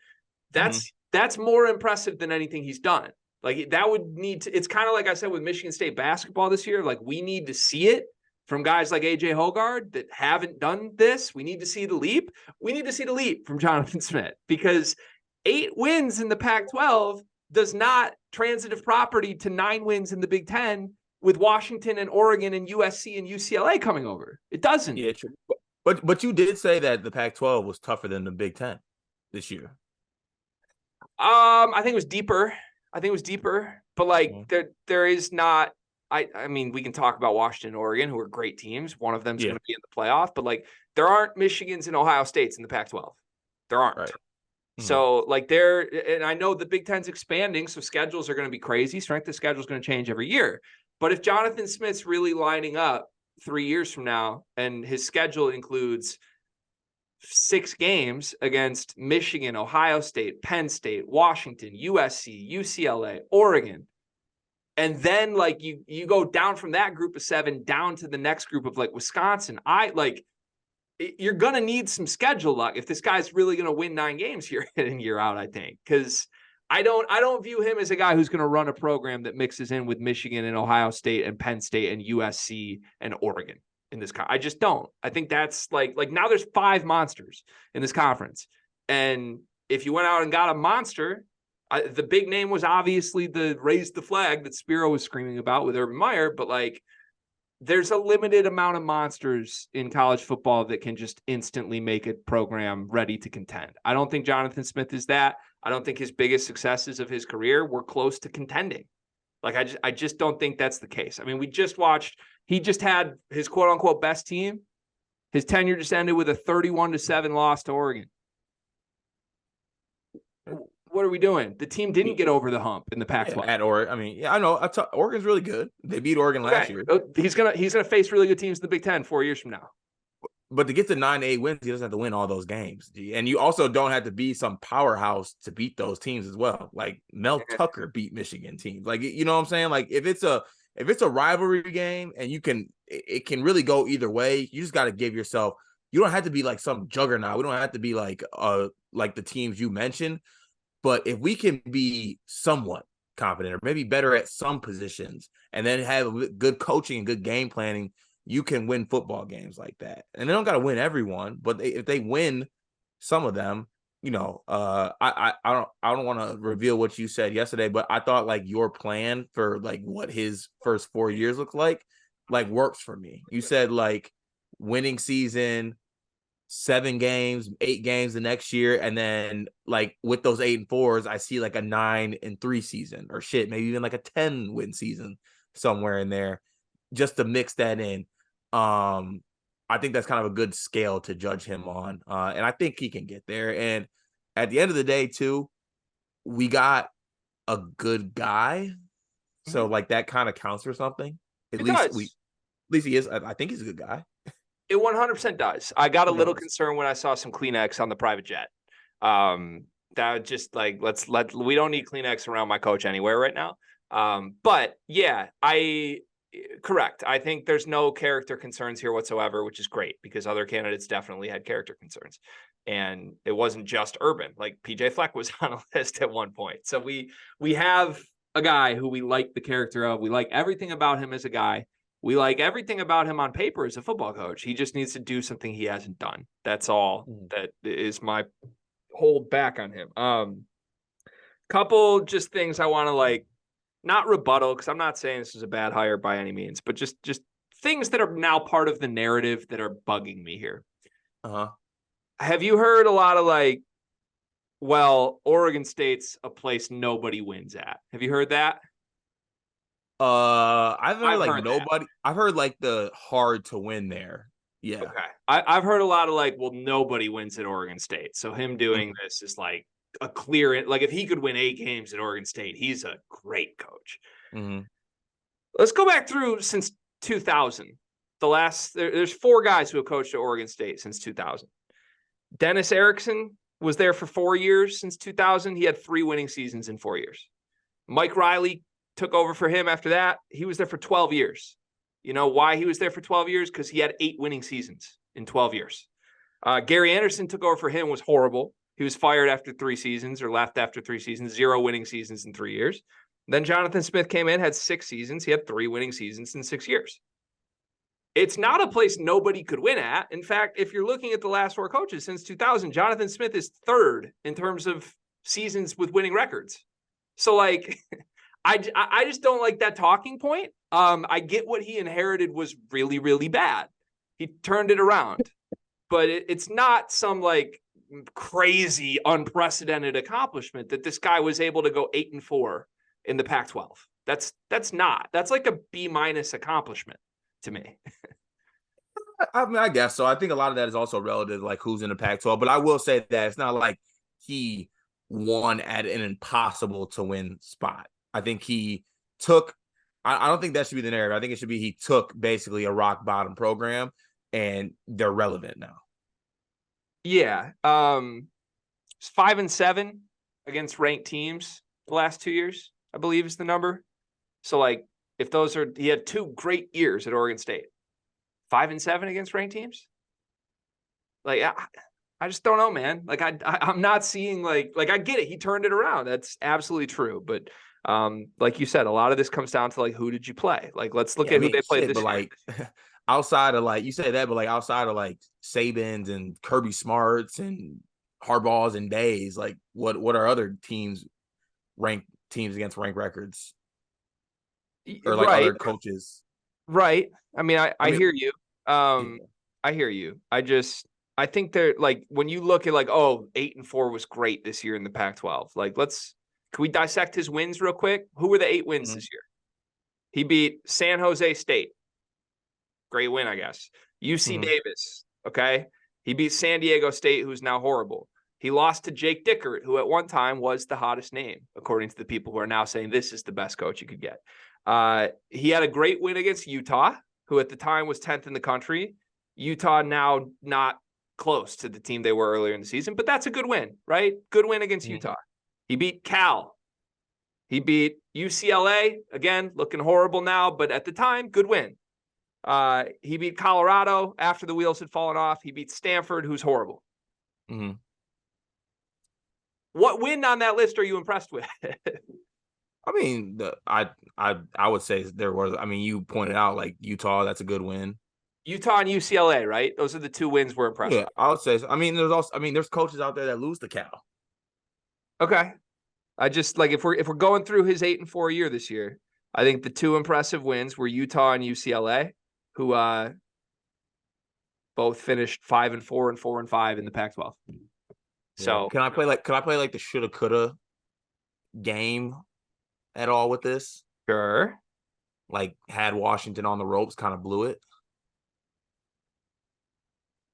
That's more impressive than anything he's done. Like, that would need to, it's kind of like I said with Michigan State basketball this year. Like, we need to see it from guys like AJ Hogard that haven't done this. We need to see the leap. We need to see the leap from Jonathan Smith, because 8 wins in the Pac-12 does not transitive property to 9 wins in the Big Ten with Washington and Oregon and USC and UCLA coming over. It doesn't. Yeah, true. But you did say that the Pac-12 was tougher than the Big Ten this year. I think it was deeper. But like there is not. I mean, we can talk about Washington and Oregon, who are great teams. One of them is going to be in the playoff, but like, there aren't Michigans and Ohio States in the Pac-12. There aren't. Right. So like, and I know the Big Ten's expanding, so schedules are going to be crazy. Strength of schedule is going to change every year. But if Jonathan Smith's really lining up 3 years from now, and his schedule includes 6 games against Michigan, Ohio State, Penn State, Washington, USC, UCLA, Oregon, and then like you go down from that group of 7 down to the next group of like Wisconsin, you're going to need some schedule luck if this guy's really going to win 9 games year in and year out, I think. Because I don't view him as a guy who's going to run a program that mixes in with Michigan and Ohio State and Penn State and USC and Oregon in this. I just don't. I think that's like now there's 5 monsters in this conference. And if you went out and got a monster, the big name was obviously the raise the flag that Spiro was screaming about with Urban Meyer, but like, there's a limited amount of monsters in college football that can just instantly make a program ready to contend. I don't think Jonathan Smith is that. I don't think his biggest successes of his career were close to contending. Like, I just don't think that's the case. I mean, he just had his quote unquote best team. His tenure just ended with a 31-7 loss to Oregon. what are we doing? The team didn't get over the hump in the Pac-12. At Oregon. I mean, yeah, I know. Oregon's really good. They beat Oregon last year. He's gonna face really good teams in the Big Ten 4 years from now. But to get to 9-8 wins, he doesn't have to win all those games. And you also don't have to be some powerhouse to beat those teams as well. Like Mel Tucker beat Michigan teams. Like, you know what I'm saying? Like if it's a rivalry game and it can really go either way. You just got to give yourself, you don't have to be like some juggernaut. We don't have to be like the teams you mentioned. But if we can be somewhat confident or maybe better at some positions and then have good coaching and good game planning, you can win football games like that. And they don't got to win everyone, but if they win some of them, you know, I don't want to reveal what you said yesterday, but I thought like your plan for like what his first 4 years look like works for me. You said like winning season, 7 games, 8 games the next year, and then like with those 8-4s, I see like a 9-3 season or maybe even like a 10-win season somewhere in there, just to mix that in. I think that's kind of a good scale to judge him on. And I think he can get there. And at the end of the day, too, we got a good guy. So like that kind of counts for something. At least he is. I think he's a good guy. It 100% does. I got a little concerned when I saw some Kleenex on the private jet. That just like, we don't need Kleenex around my coach anywhere right now. But yeah, correct. I think there's no character concerns here whatsoever, which is great because other candidates definitely had character concerns. And it wasn't just Urban. Like PJ Fleck was on a list at one point. So we have a guy who we like the character of. We like everything about him as a guy. We like everything about him on paper as a football coach. He just needs to do something he hasn't done. That's all that is my hold back on him. Couple just things I want to like, not rebuttal, because I'm not saying this is a bad hire by any means, but just things that are now part of the narrative that are bugging me here. Have you heard a lot of like, well, Oregon State's a place nobody wins at? Have you heard that? I've heard nobody. That. I've heard like the hard to win there. Yeah. Okay. I've heard a lot of like, well, nobody wins at Oregon State. So him doing this is like a clear, like if he could win 8 games at Oregon State, he's a great coach. Let's go back through since 2000. There's 4 guys who have coached at Oregon State since 2000. Dennis Erickson was there for 4 years since 2000. He had 3 winning seasons in 4 years. Mike Riley took over for him after that. He was there for 12 years. You know why he was there for 12 years? Because he had 8 winning seasons in 12 years. Gary Anderson took over for him, was horrible. He was fired after 3 seasons or left after 3 seasons, 0 winning seasons in 3 years. Then Jonathan Smith came in, had 6 seasons. He had 3 winning seasons in 6 years. It's not a place nobody could win at. In fact, if you're looking at the last 4 coaches since 2000, Jonathan Smith is 3rd in terms of seasons with winning records. So like, I just don't like that talking point. I get what he inherited was really, really bad. He turned it around, but it's not some like crazy, unprecedented accomplishment that this guy was able to go 8-4 in the Pac-12. That's like a B- accomplishment to me. I mean, I guess so. I think a lot of that is also relative, like who's in the Pac-12. But I will say that it's not like he won at an impossible to win spot. I think he took. I don't think that should be the narrative. I think it should be he took basically a rock bottom program and they're relevant now. Yeah. 5-7 against ranked teams the last 2 years, I believe is the number. So like if those are, he had 2 great years at Oregon State, 5-7 against ranked teams. Like, I just don't know, man. Like I'm not seeing like I get it. He turned it around. That's absolutely true. But like you said, a lot of this comes down to like, who did you play? Like, let's look at who they played this year. Like outside of like, you say that, but like outside of like Sabins and Kirby Smarts and Harbaughs and Days, like what are other teams against ranked records? Or like other coaches? Right. I mean, I hear you. I hear you. I think they're like, when you look at like, 8-4 was great this year in the Pac-12. Like, can we dissect his wins real quick? Who were the 8 wins this year? He beat San Jose State. Great win, I guess. UC Davis. Okay. He beat San Diego State, who's now horrible. He lost to Jake Dickert, who at one time was the hottest name, according to the people who are now saying this is the best coach you could get. He had a great win against Utah, who at the time was 10th in the country. Utah now not close to the team they were earlier in the season, but that's a good win, right? Good win against Utah. He beat Cal. He beat UCLA, again, looking horrible now, but at the time, good win. He beat Colorado after the wheels had fallen off. He beat Stanford, who's horrible. Mm-hmm. What win on that list are you impressed with? I mean, I would say there was. I mean, you pointed out like Utah, that's a good win. Utah and UCLA, right? Those are the two wins we're impressed with. I would say so. I mean, there's coaches out there that lose to Cal. Okay. I just like if we're going through his 8-4 year this year, I think the two impressive wins were Utah and UCLA, who both finished 5-4 and 4-5 in the Pac-12. So can I play like the shoulda coulda game at all with this? Sure. Like had Washington on the ropes, kind of blew it.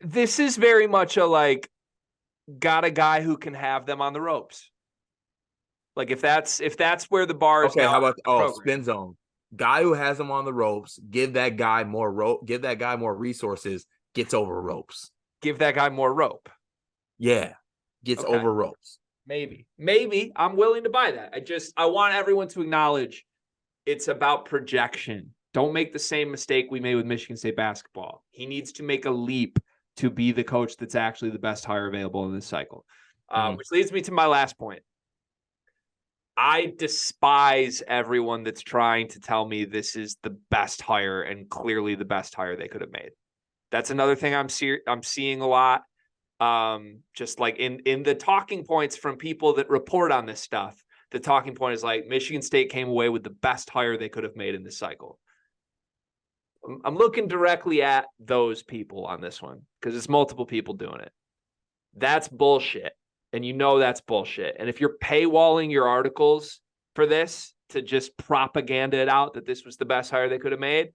This is very much a like got a guy who can have them on the ropes. Like if that's where the bar is. Okay, how about spin zone? Guy who has them on the ropes, give that guy more give that guy more resources, gets over ropes. Give that guy more rope. Yeah. Gets over ropes. Maybe I'm willing to buy that. I want everyone to acknowledge it's about projection. Don't make the same mistake we made with Michigan State basketball. He needs to make a leap to be the coach that's actually the best hire available in this cycle. Which leads me to my last point. I despise everyone that's trying to tell me this is the best hire and clearly the best hire they could have made. That's another thing I'm seeing a lot. Just like in the talking points from people that report on this stuff, the talking point is like Michigan State came away with the best hire they could have made in this cycle. I'm looking directly at those people on this one because it's multiple people doing it. That's bullshit. And you know that's bullshit. And if you're paywalling your articles for this to just propaganda it out that this was the best hire they could have made,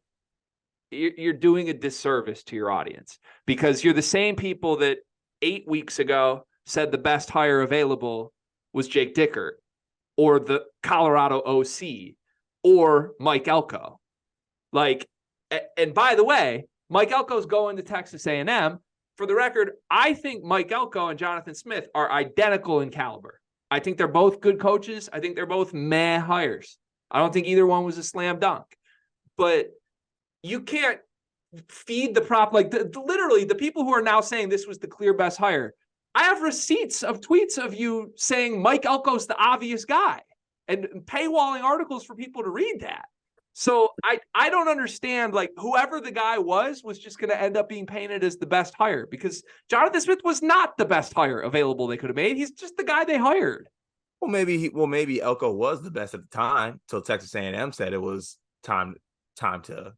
you're doing a disservice to your audience because you're the same people that 8 weeks ago said the best hire available was Jake Dickert or the Colorado OC or Mike Elko. Like, and by the way, Mike Elko's going to Texas A&M. For the record, I think Mike Elko and Jonathan Smith are identical in caliber. I think they're both good coaches. I think they're both meh hires. I don't think either one was a slam dunk. But you can't feed the prop like literally the people who are now saying this was the clear best hire. I have receipts of tweets of you saying Mike Elko's the obvious guy and paywalling articles for people to read that. So I don't understand, like, whoever the guy was just going to end up being painted as the best hire because Jonathan Smith was not the best hire available they could have made. He's just the guy they hired. Well, maybe Elko was the best at the time till Texas A&M said it was time to,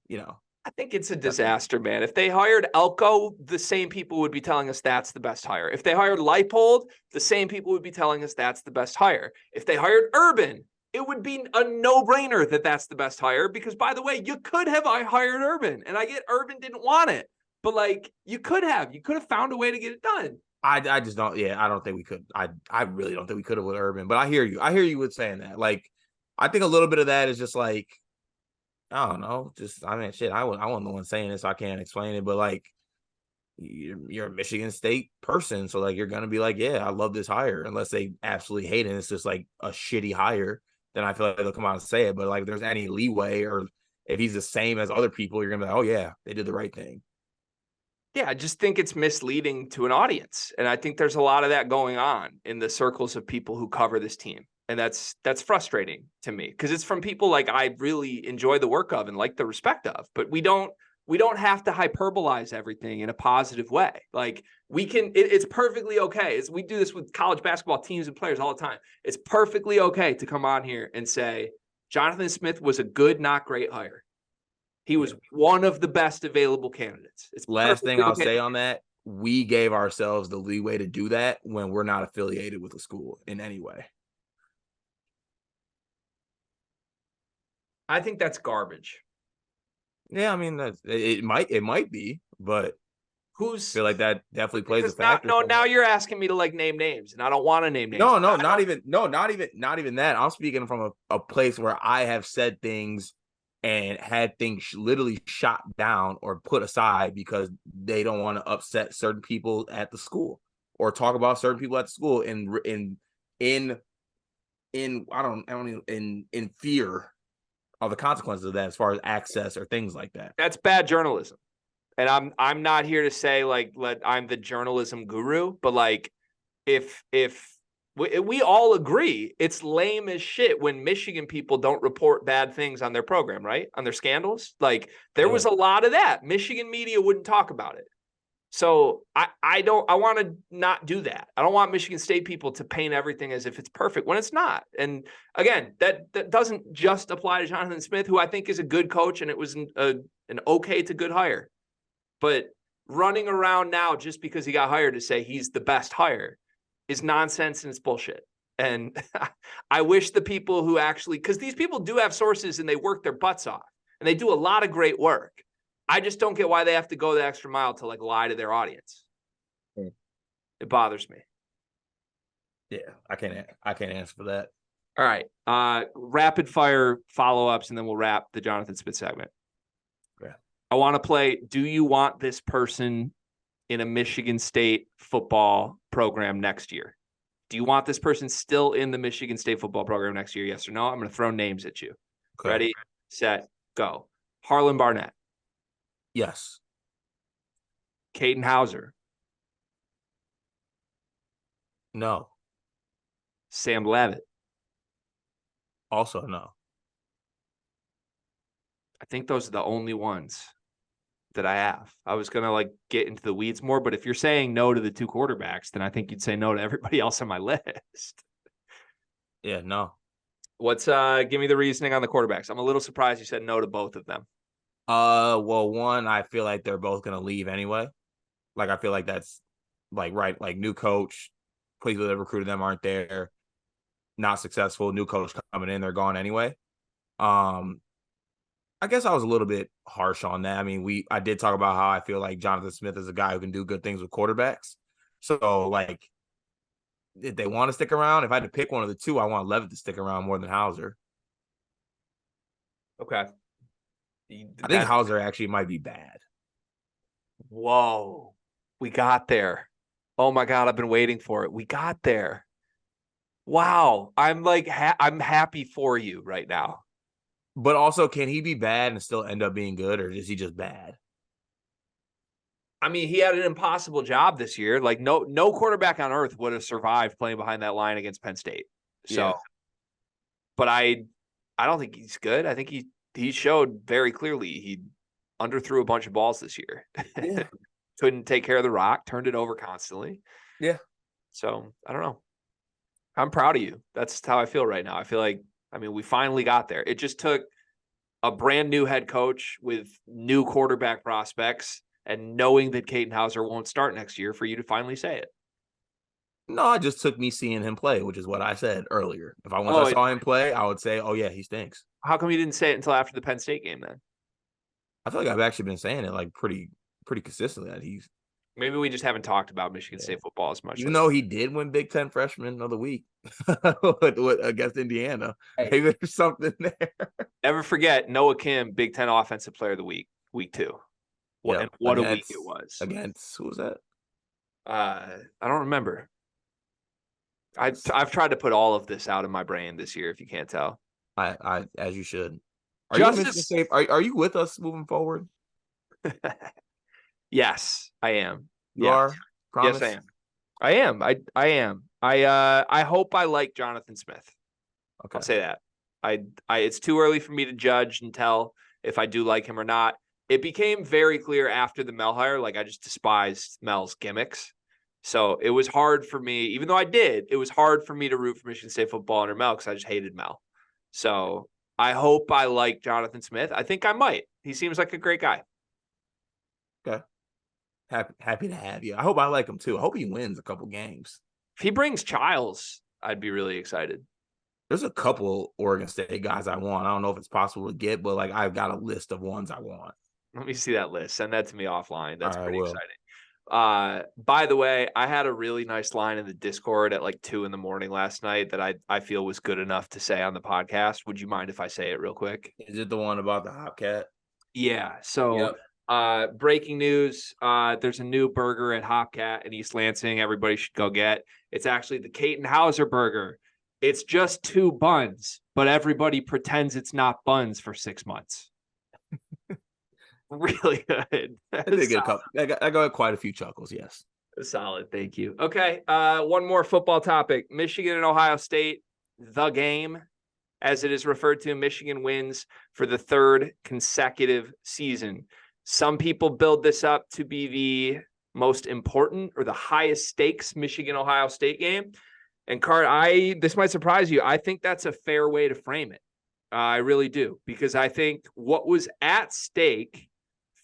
I think it's a disaster, man. If they hired Elko, the same people would be telling us that's the best hire. If they hired Leipold, the same people would be telling us that's the best hire. If they hired Urban, it would be a no-brainer that that's the best hire because, by the way, you could have hired Urban. And I get Urban didn't want it. But, like, you could have found a way to get it done. I just don't. Yeah, I don't think we could. I really don't think we could have with Urban. But I hear you with saying that. Like, I think a little bit of that is just like, I don't know. Just, I mean, shit, I wasn't the one saying this, so I can't explain it. But, like, you're a Michigan State person. So, like, you're going to be like, yeah, I love this hire. Unless they absolutely hate it. It's just, like, a shitty hire. Then I feel like they'll come out and say it. But, like, if there's any leeway or if he's the same as other people, you're going to be like, oh, yeah, they did the right thing. Yeah, I just think it's misleading to an audience. And I think there's a lot of that going on in the circles of people who cover this team. And that's frustrating to me because it's from people like I really enjoy the work of and like the respect of, but we don't have to hyperbolize everything in a positive way. Like it's perfectly okay. We do this with college basketball teams and players all the time. It's perfectly okay to come on here and say, Jonathan Smith was a good, not great hire. He was one of the best available candidates. It's last thing I'll say on that. We gave ourselves the leeway to do that when we're not affiliated with a school in any way. I think that's garbage. Yeah, I mean, it might be, but Who's feel like that definitely plays a because now factor. no, now you're asking me to like name names, and I don't want to name names. No, not even that. I'm speaking from a place where I have said things and had things literally shot down or put aside because they don't want to upset certain people at the school or talk about certain people at the school in fear of the consequences of that as far as access or things like that. That's bad journalism. And I'm not here to say like I'm the journalism guru, but like if we all agree it's lame as shit when Michigan people don't report bad things on their program, right? On their scandals. Like there was a lot of that. Michigan media wouldn't talk about it. So I want to not do that. I don't want Michigan State people to paint everything as if it's perfect when it's not. And again, that doesn't just apply to Jonathan Smith, who I think is a good coach, and it was an okay to good hire. But running around now just because he got hired to say he's the best hire is nonsense and it's bullshit. And I wish the people who actually, because these people do have sources and they work their butts off and they do a lot of great work. I just don't get why they have to go the extra mile to like lie to their audience. It bothers me. Yeah, I can't answer for that. All right. Rapid fire follow-ups, and then we'll wrap the Jonathan Smith segment. Yeah. I want to play, do you want this person in a Michigan State football program next year? Do you want this person still in the Michigan State football program next year? Yes or no? I'm going to throw names at you. Okay. Ready, set, go. Harlan Barnett. Yes. Caden Hauser. No. Sam Levitt. Also no. I think those are the only ones that I have. I was going to like get into the weeds more, but if you're saying no to the two quarterbacks, then I think you'd say no to everybody else on my list. Yeah, no. What's give me the reasoning on the quarterbacks. I'm a little surprised you said no to both of them. Well, one, I feel like they're both gonna leave anyway. Like I feel like that's like right, like new coach, people that recruited them aren't there, not successful, new coach coming in, they're gone anyway. I guess I was a little bit harsh on that. I mean, I did talk about how I feel like Jonathan Smith is a guy who can do good things with quarterbacks. So, like, if they want to stick around, if I had to pick one of the two, I want Levitt to stick around more than Hauser. Okay. I think Hauser actually might be bad. Whoa. We got there. Oh, my God. I've been waiting for it. We got there. Wow. I'm like, I'm happy for you right now. But also, can he be bad and still end up being good, or is he just bad? I mean, he had an impossible job this year. Like no quarterback on earth would have survived playing behind that line against Penn State. So, yeah. But I don't think he's good. I think he showed very clearly he underthrew a bunch of balls this year. Yeah. Couldn't take care of the rock, turned it over constantly. Yeah. So I don't know. I'm proud of you. That's how I feel right now. I feel like, we finally got there. It just took a brand new head coach with new quarterback prospects and knowing that Caden Hauser won't start next year for you to finally say it. No, it just took me seeing him play, which is what I said earlier. If I saw him play, I would say, oh, yeah, he stinks. How come you didn't say it until after the Penn State game then? I feel like I've actually been saying it like pretty consistently that he's. Maybe we just haven't talked about Michigan State football as much. Even though he did win Big Ten Freshman of the Week against Indiana. Hey. Maybe there's something there. Never forget Noah Kim, Big Ten Offensive Player of the Week 2. And what a week it was. Against, who was that? I don't remember. I've tried to put all of this out in my brain this year, if you can't tell. I as you should. Are you with us moving forward? Yes, I am. You are? Promise? Yes, I am. I am. I hope I like Jonathan Smith. Okay. I'll say that. It's too early for me to judge and tell if I do like him or not. It became very clear after the Mel hire, like I just despised Mel's gimmicks. So it was hard for me, even though it was hard for me to root for Michigan State football under Mel because I just hated Mel. So I hope I like Jonathan Smith. I think I might. He seems like a great guy. Okay. Happy to have you. I hope I like him too. I hope he wins a couple games. If he brings Childs, I'd be really excited. There's a couple Oregon State guys I want. I don't know if it's possible to get, but like I've got a list of ones I want. Let me see that list. Send that to me offline. That's pretty exciting. By the way, I had a really nice line in the Discord at like 2 a.m. last night that I feel was good enough to say on the podcast. Would you mind if I say it real quick? Is it the one about the Hopcat? Yeah. So, Yep. breaking news. There's a new burger at Hopcat in East Lansing. Everybody should go get. It's actually the Caton Hauser burger. It's just 2 buns, but everybody pretends it's not buns for 6 months. Really good. I did get a couple. I got quite a few chuckles. Yes. Solid. Thank you. Okay. One more football topic. Michigan and Ohio State, the game, as it is referred to. Michigan wins for the 3rd consecutive season. Some people build this up to be the most important or the highest stakes Michigan-Ohio State game. And Cart, this might surprise you. I think that's a fair way to frame it. I really do, because I think what was at stake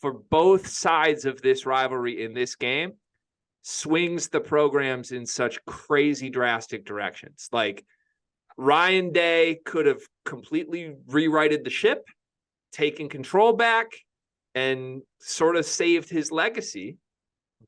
for both sides of this rivalry in this game swings the programs in such crazy drastic directions. Like, Ryan Day could have completely rewrited the ship, taken control back, and sort of saved his legacy.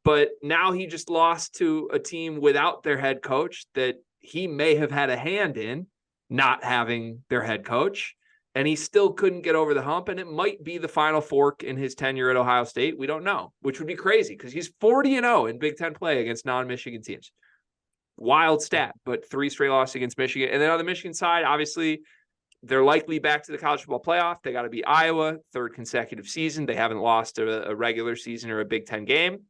But now he just lost to a team without their head coach that he may have had a hand in not having their head coach. And he still couldn't get over the hump. And it might be the final fork in his tenure at Ohio State. We don't know, which would be crazy because he's 40-0 in Big Ten play against non-Michigan teams. Wild stat, but 3 straight losses against Michigan. And then on the Michigan side, obviously, they're likely back to the college football playoff. They got to beat Iowa, 3rd consecutive season. They haven't lost a regular season or a Big Ten game.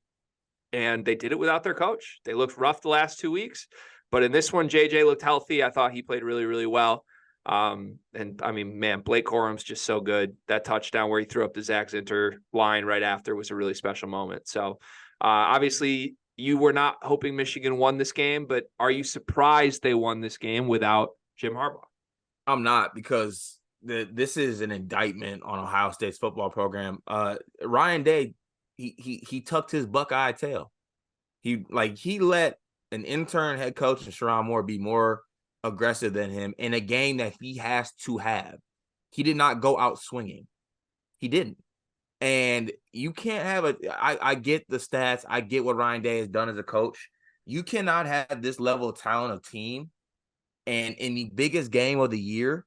And they did it without their coach. They looked rough the last 2 weeks. But in this one, JJ looked healthy. I thought he played really, really well. And I mean, man, Blake Corum's just so good. That touchdown where he threw up the Zach Zinter line right after was a really special moment. So obviously you were not hoping Michigan won this game, but are you surprised they won this game without Jim Harbaugh? I'm not, because this is an indictment on Ohio State's football program. Ryan Day, he tucked his Buckeye tail. He let an intern head coach and Sherrone Moore be more aggressive than him in a game that he has to have. He did not go out swinging. He didn't. And you can't have I get the stats. I get what Ryan Day has done as a coach. You cannot have this level of talent of team and in the biggest game of the year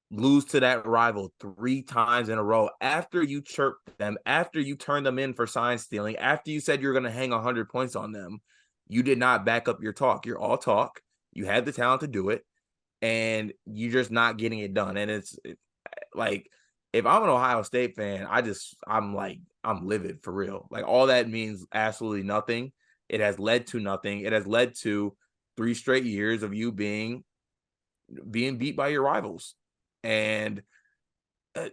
lose to that rival 3 times in a row after you chirped them, after you turned them in for sign stealing, after you said you're going to hang 100 points on them. You did not back up your talk. You're all talk. You had the talent to do it, and you're just not getting it done. And it's like, if I'm an Ohio State fan, I'm livid for real. Like, all that means absolutely nothing. It has led to nothing. It has led to 3 straight years of you being beat by your rivals. And I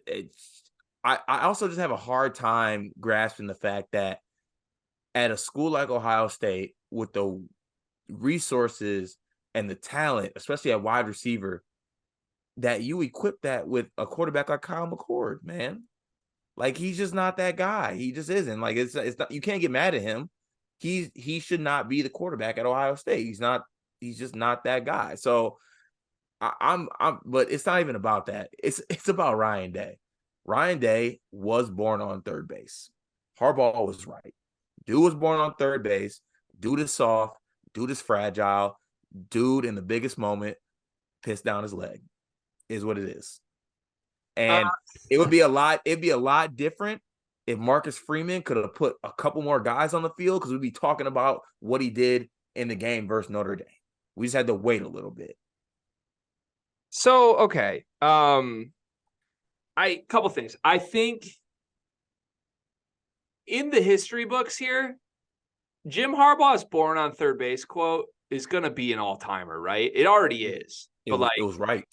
also just have a hard time grasping the fact that at a school like Ohio State, with the resources and the talent, especially at wide receiver, that you equip that with a quarterback like Kyle McCord, man. Like, he's just not that guy. He just isn't. Like, it's not, you can't get mad at him. He should not be the quarterback at Ohio State. He's just not that guy. So but it's not even about that. It's about Ryan Day. Ryan Day was born on third base. Harbaugh was right. Dude was born on third base. Dude is soft. Dude is fragile. Dude, in the biggest moment, pissed down his leg, is what it is. And it'd be a lot different if Marcus Freeman could have put a couple more guys on the field, because we'd be talking about what he did in the game versus Notre Dame. We just had to wait a little bit. So, okay. Couple things. I think in the history books here, Jim Harbaugh's born on third base quote is going to be an all-timer, right? It already is. It was right.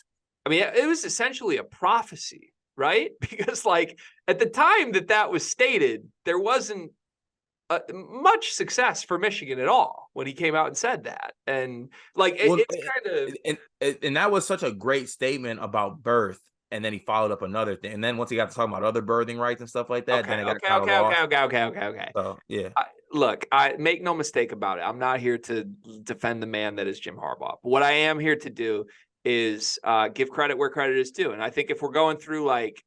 I mean, it was essentially a prophecy, right? Because, like, at the time that was stated, there wasn't much success for Michigan at all when he came out and said that. And, like, it's kind of... And that was such a great statement about birth. And then he followed up another thing. And then once he got to talking about other birthing rights and stuff like that, okay. So, yeah. Look, I make no mistake about it. I'm not here to defend the man that is Jim Harbaugh. But what I am here to do is give credit where credit is due. And I think if we're going through, like,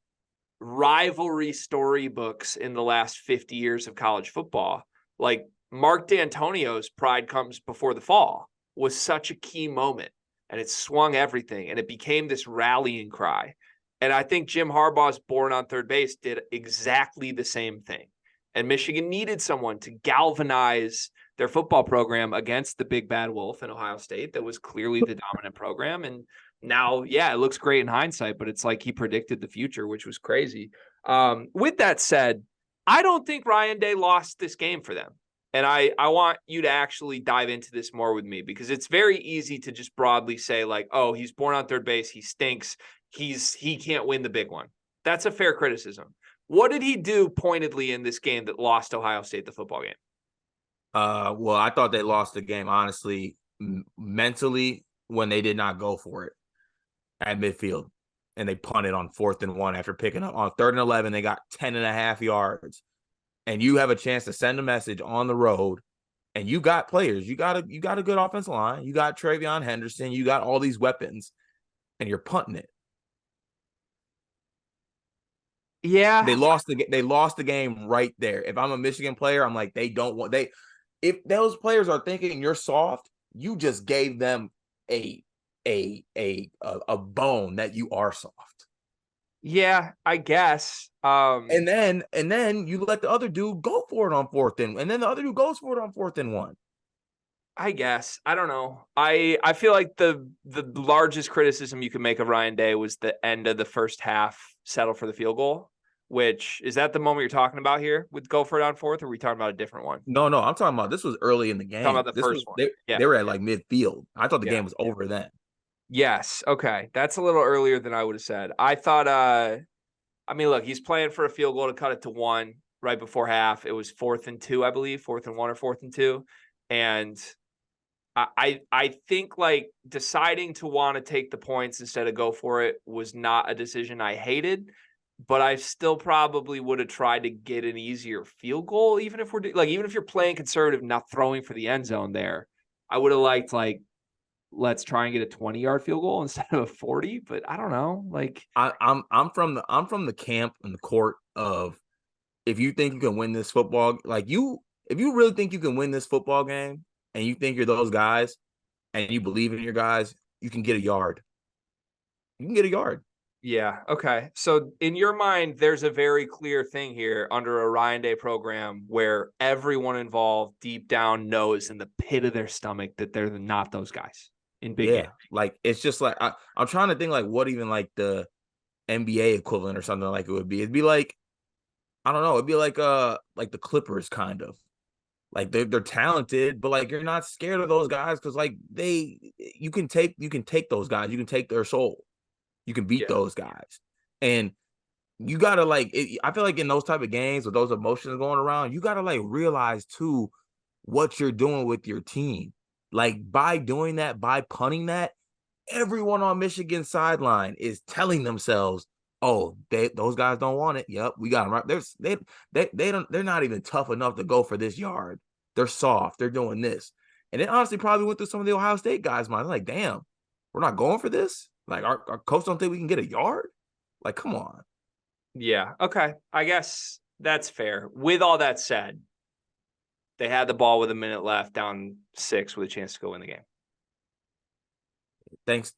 rivalry storybooks in the last 50 years of college football, like, Mark D'Antonio's pride comes before the fall was such a key moment, and it swung everything, and it became this rallying cry. And I think Jim Harbaugh's born on third base did exactly the same thing. And Michigan needed someone to galvanize their football program against the big bad wolf in Ohio State that was clearly the dominant program. And now, yeah, it looks great in hindsight, but it's like he predicted the future, which was crazy. With that said, I don't think Ryan Day lost this game for them. And I want you to actually dive into this more with me, because it's very easy to just broadly say like, oh, he's born on third base, he stinks, he can't win the big one. That's a fair criticism. What did he do pointedly in this game that lost Ohio State the football game? Well, I thought they lost the game, honestly, mentally, when they did not go for it at midfield. And they punted on 4th and 1 after picking up on 3rd and 11. They got 10.5 yards. And you have a chance to send a message on the road. And you got players. You got a good offensive line. You got Travion Henderson. You got all these weapons. And you're punting it. Yeah. They lost the game right there. If I'm a Michigan player, I'm like, if those players are thinking you're soft, you just gave them a bone that you are soft. Yeah, I guess. And then you let the other dude go for it on 4th and then the other dude goes for it on 4th and 1. I guess. I don't know. I feel like the largest criticism you could make of Ryan Day was the end of the first half settle for the field goal, which is that the moment you're talking about here with go for it on 4th, or are we talking about a different one? No, I'm talking about this was early in the game. Talking about the this first was, one. They were at like midfield. I thought the game was over then. Yes. Okay. That's a little earlier than I would have said. I thought, I mean, look, he's playing for a field goal to cut it to 1 right before half. It was 4th and 2, I believe, 4th and 1 or 4th and 2. And I think like deciding to want to take the points instead of go for it was not a decision I hated, but I still probably would have tried to get an easier field goal, even if even if you're playing conservative, not throwing for the end zone there. I would have liked like, let's try and get a 20-yard field goal instead of a 40, but I don't know. Like I'm from the camp and the court of, if you think you can win this football, if you really think you can win this football game and you think you're those guys and you believe in your guys, you can get a yard. You can get a yard. Yeah. Okay. So in your mind, there's a very clear thing here under a Ryan Day program where everyone involved deep down knows in the pit of their stomach that they're not those guys in big games. Like, it's just like, I'm trying to think like what even like the NBA equivalent or something like it would be. It'd be like, I don't know. It'd be like the Clippers kind of. Like they're talented, but like you're not scared of those guys because like you can take those guys, you can take their soul, you can beat those guys, and you gotta I feel like in those type of games with those emotions going around, you gotta like realize too what you're doing with your team. Like by doing that, by punting that, everyone on Michigan's sideline is telling themselves, oh, those guys don't want it. Yep, we got them right. They're not even tough enough to go for this yard. They're soft. They're doing this. And it honestly probably went through some of the Ohio State guys' minds. Like, damn, we're not going for this? Like, our coach don't think we can get a yard? Like, come on. Yeah. Okay. I guess that's fair. With all that said, they had the ball with a minute left, down 6 with a chance to go win the game.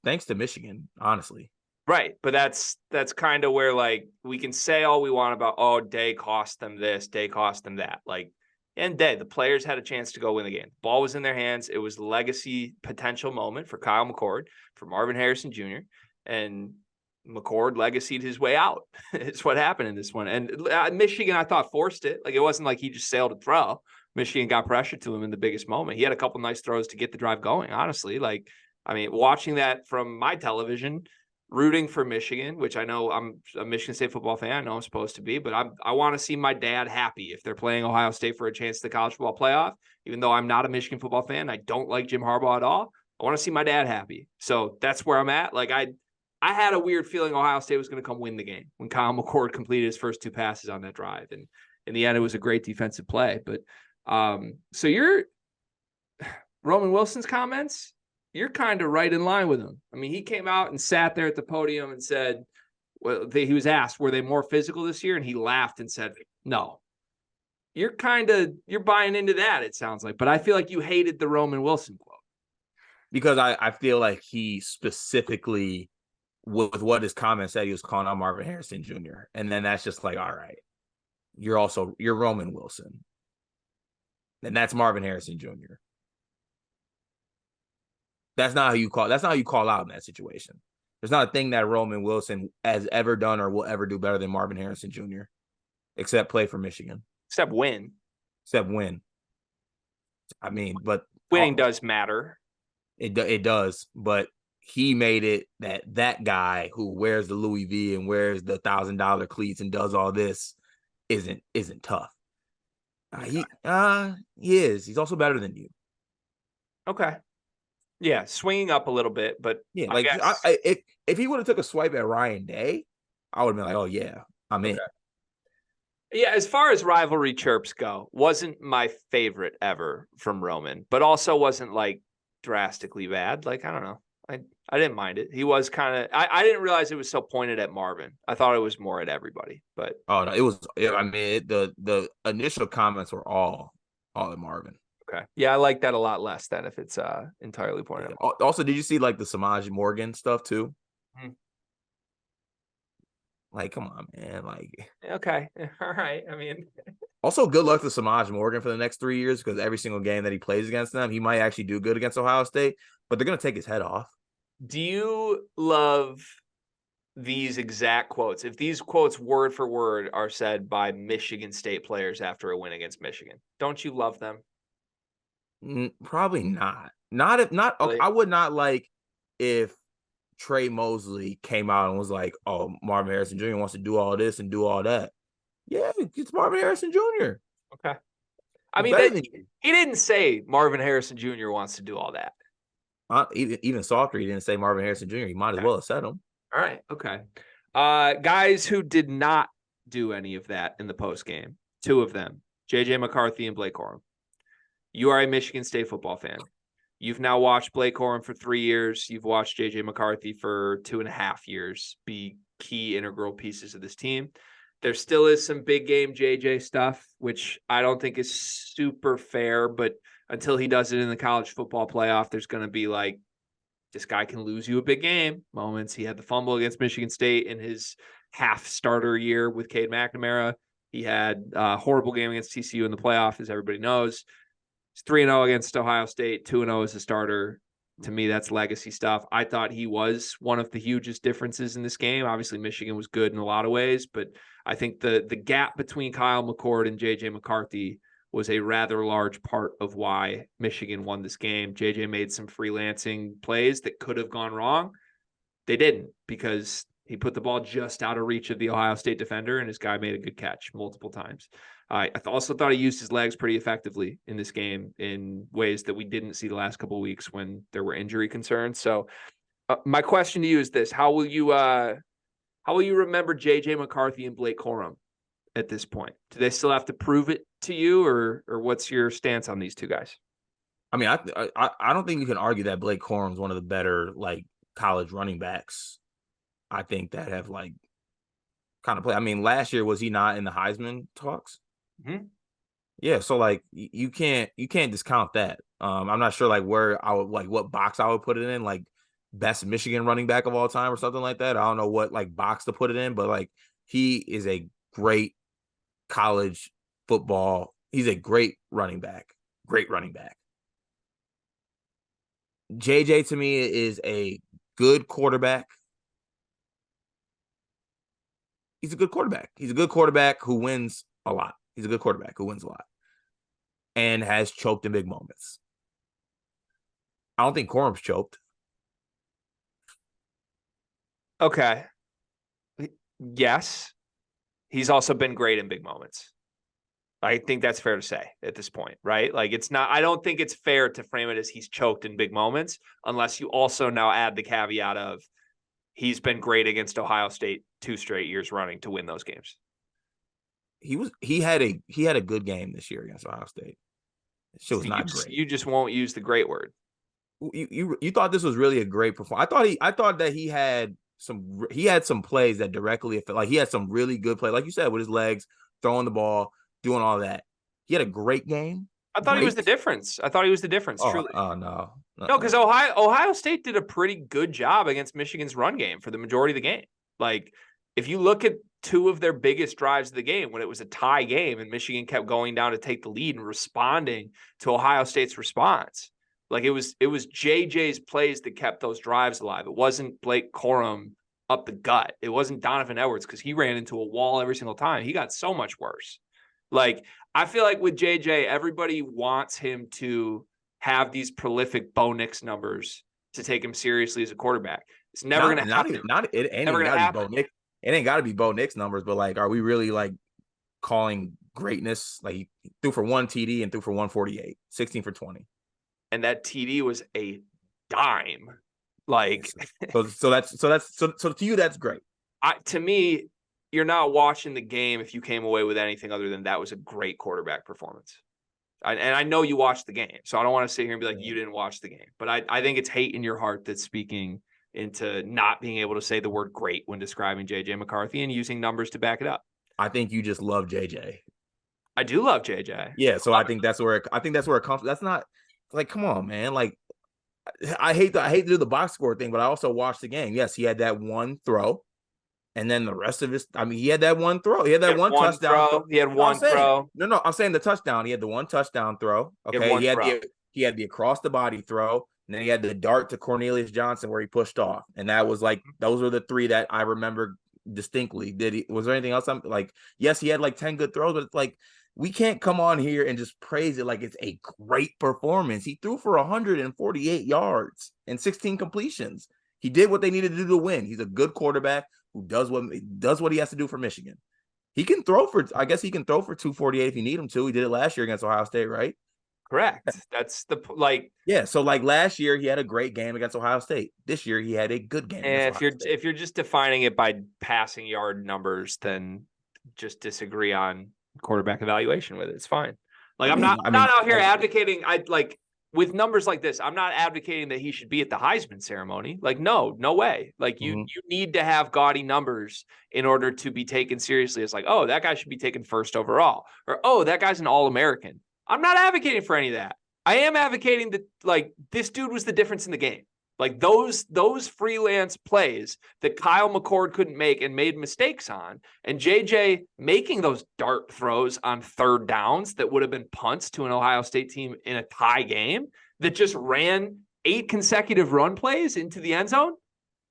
Thanks to Michigan, honestly. Right. But that's kind of where like we can say all we want about, oh, Day cost them this, Day cost them that. Like, and Day, the players had a chance to go win the game. The ball was in their hands. It was a legacy potential moment for Kyle McCord, for Marvin Harrison Jr., and McCord legacied his way out. It's what happened in this one. And Michigan, I thought, forced it. Like, it wasn't like he just sailed to throw. Michigan got pressure to him in the biggest moment. He had a couple nice throws to get the drive going, honestly. Like, I mean, watching that from my television, rooting for Michigan, which I know I'm a Michigan State football fan. I know I'm supposed to be, but I want to see my dad happy if they're playing Ohio State for a chance to the college football playoff. Even though I'm not a Michigan football fan, I don't like Jim Harbaugh at all. I want to see my dad happy. So that's where I'm at. Like I had a weird feeling Ohio State was going to come win the game when Kyle McCord completed his first 2 passes on that drive. And in the end, it was a great defensive play. But so you're Roman Wilson's comments, you're kind of right in line with him. I mean, he came out and sat there at the podium and said, well, he was asked, were they more physical this year? And he laughed and said, no. you're buying into that, it sounds like. But I feel like you hated the Roman Wilson quote. Because I feel like he specifically, with what his comment said, he was calling out Marvin Harrison Jr. And then that's just like, all right, you're Roman Wilson. And that's Marvin Harrison Jr. That's not how you call out in that situation. There's not a thing that Roman Wilson has ever done or will ever do better than Marvin Harrison Jr. except play for Michigan. Except win. Except win. I mean, but winning does matter. It does, but he made it that guy who wears the Louis V and wears the $1,000 cleats and does all this isn't tough. He is. He's also better than you. Okay. Yeah, swinging up a little bit, but yeah, like if he would have took a swipe at Ryan Day, I would have been like, oh yeah, I'm in. Yeah, as far as rivalry chirps go, wasn't my favorite ever from Roman, but also wasn't like drastically bad. Like, I don't know. I didn't mind it. He was kind of I didn't realize it was so pointed at Marvin. I thought it was more at everybody, but oh no, it was I mean, the initial comments were all at Marvin. Okay. Yeah, I like that a lot less than if it's entirely pointed at. Also, did you see like the Samaj Morgan stuff too? Mm-hmm. Like, come on, man. Like, okay. All right. I mean, also good luck to Samaj Morgan for the next 3 years, because every single game that he plays against them, he might actually do good against Ohio State, but they're going to take his head off. Do you love these exact quotes? If these quotes word for word are said by Michigan State players after a win against Michigan, don't you love them? Probably not. Really? I would not like if Trey Mosley came out and was like, oh, Marvin Harrison Jr. wants to do all this and do all that. Yeah, it's Marvin Harrison Jr. Okay. I mean, he didn't say Marvin Harrison Jr. wants to do all that. Even softer, he didn't say Marvin Harrison Jr. He might as well have said him. All right. Okay. Guys who did not do any of that in the post game, two of them, JJ McCarthy and Blake Corum. You are a Michigan State football fan. You've now watched Blake Corum for 3 years. You've watched JJ McCarthy for 2.5 years be key integral pieces of this team. There still is some big game JJ stuff, which I don't think is super fair, but until he does it in the college football playoff, there's going to be like, this guy can lose you a big game moments. He had the fumble against Michigan State in his half starter year with Cade McNamara. He had a horrible game against TCU in the playoff, as everybody knows. He's 3-0 against Ohio State, 2-0 as a starter. To me, that's legacy stuff. I thought he was one of the hugest differences in this game. Obviously, Michigan was good in a lot of ways, but I think the gap between Kyle McCord and J.J. McCarthy was a rather large part of why Michigan won this game. J.J. made some freelancing plays that could have gone wrong. They didn't, because he put the ball just out of reach of the Ohio State defender, and his guy made a good catch multiple times. I also thought he used his legs pretty effectively in this game in ways that we didn't see the last couple of weeks when there were injury concerns. So my question to you is this: How will you remember J.J. McCarthy and Blake Corum at this point? Do they still have to prove it to you, or what's your stance on these two guys? I mean, I don't think you can argue that Blake Corum's one of the better like college running backs. I think that have like kind of play. I mean, last year, was he not in the Heisman talks? Mm-hmm. Yeah, so like you can't discount that. I'm not sure like where I would like what box I would put it in, like best Michigan running back of all time or something like that. I don't know what like box to put it in, but like he is a great college football. He's a great running back. Great running back. JJ to me is a good quarterback. He's a good quarterback. He's a good quarterback who wins a lot. He's a good quarterback who wins a lot and has choked in big moments. I don't think Corum's choked. Okay. Yes. He's also been great in big moments. I think that's fair to say at this point, right? Like I don't think it's fair to frame it as he's choked in big moments, unless you also now add the caveat of he's been great against Ohio State 2 straight years running to win those games. He had a good game this year against Ohio State. It was not great. You just won't use the great word. You thought this was really a great performance. I thought that he had some plays that directly affect, like he had some really good play, like you said, with his legs, throwing the ball, doing all that. He had a great game. I thought he was the difference. Truly. Oh no. No, because Ohio State did a pretty good job against Michigan's run game for the majority of the game. Like, if you look at two of their biggest drives of the game, when it was a tie game and Michigan kept going down to take the lead and responding to Ohio State's response, like it was JJ's plays that kept those drives alive. It wasn't Blake Corum up the gut. It wasn't Donovan Edwards, because he ran into a wall every single time. He got so much worse. Like, I feel like with JJ, everybody wants him to have these prolific Bo Nix numbers to take him seriously as a quarterback. It's never going to happen. It ain't got to be Bo Nix. It ain't got to be Bo Nix numbers, but like, are we really like calling greatness? Like, he threw for 1 TD and threw for 148, 16 for 20. And that TD was a dime. Like, so to you, that's great. To me, you're not watching the game if you came away with anything other than that was a great quarterback performance. And I know you watched the game, so I don't want to sit here and be like, you didn't watch the game. But I think it's hate in your heart that's speaking into not being able to say the word great when describing JJ McCarthy and using numbers to back it up. I think you just love JJ. I do love JJ. Yeah, so I think that's where it comes. That's not like, come on, man. Like, I hate to do the box score thing, but I also watched the game. Yes, he had that one throw. And then the rest of his, I mean, he had that one throw. He had that one touchdown throw. He had one throw. No, I'm saying the touchdown. He had the one touchdown throw. Okay. He had the across the body throw. And then he had the dart to Cornelius Johnson where he pushed off. And that was like, those were the 3 that I remember distinctly. Was there anything else? I'm like, yes, he had like 10 good throws, but it's like, we can't come on here and just praise it like it's a great performance. He threw for 148 yards and 16 completions. He did what they needed to do to win. He's a good quarterback who does what he has to do for Michigan. He can throw for 248 if you need him to. He did it last year against Ohio State, right? Correct. That's yeah. So like last year he had a great game against Ohio State. This year he had a good game. And if you're just defining it by passing yard numbers, then just disagree on quarterback evaluation with it. It's fine. Like, I'm not out here advocating. With numbers like this, I'm not advocating that he should be at the Heisman ceremony. Like, no way. Like, you need to have gaudy numbers in order to be taken seriously. It's like, oh, that guy should be taken first overall, or, oh, that guy's an All-American. I'm not advocating for any of that. I am advocating that, like, this dude was the difference in the game. Like, those freelance plays that Kyle McCord couldn't make and made mistakes on, and JJ making those dart throws on 3rd downs that would have been punts to an Ohio State team in a tie game that just ran 8 consecutive run plays into the end zone.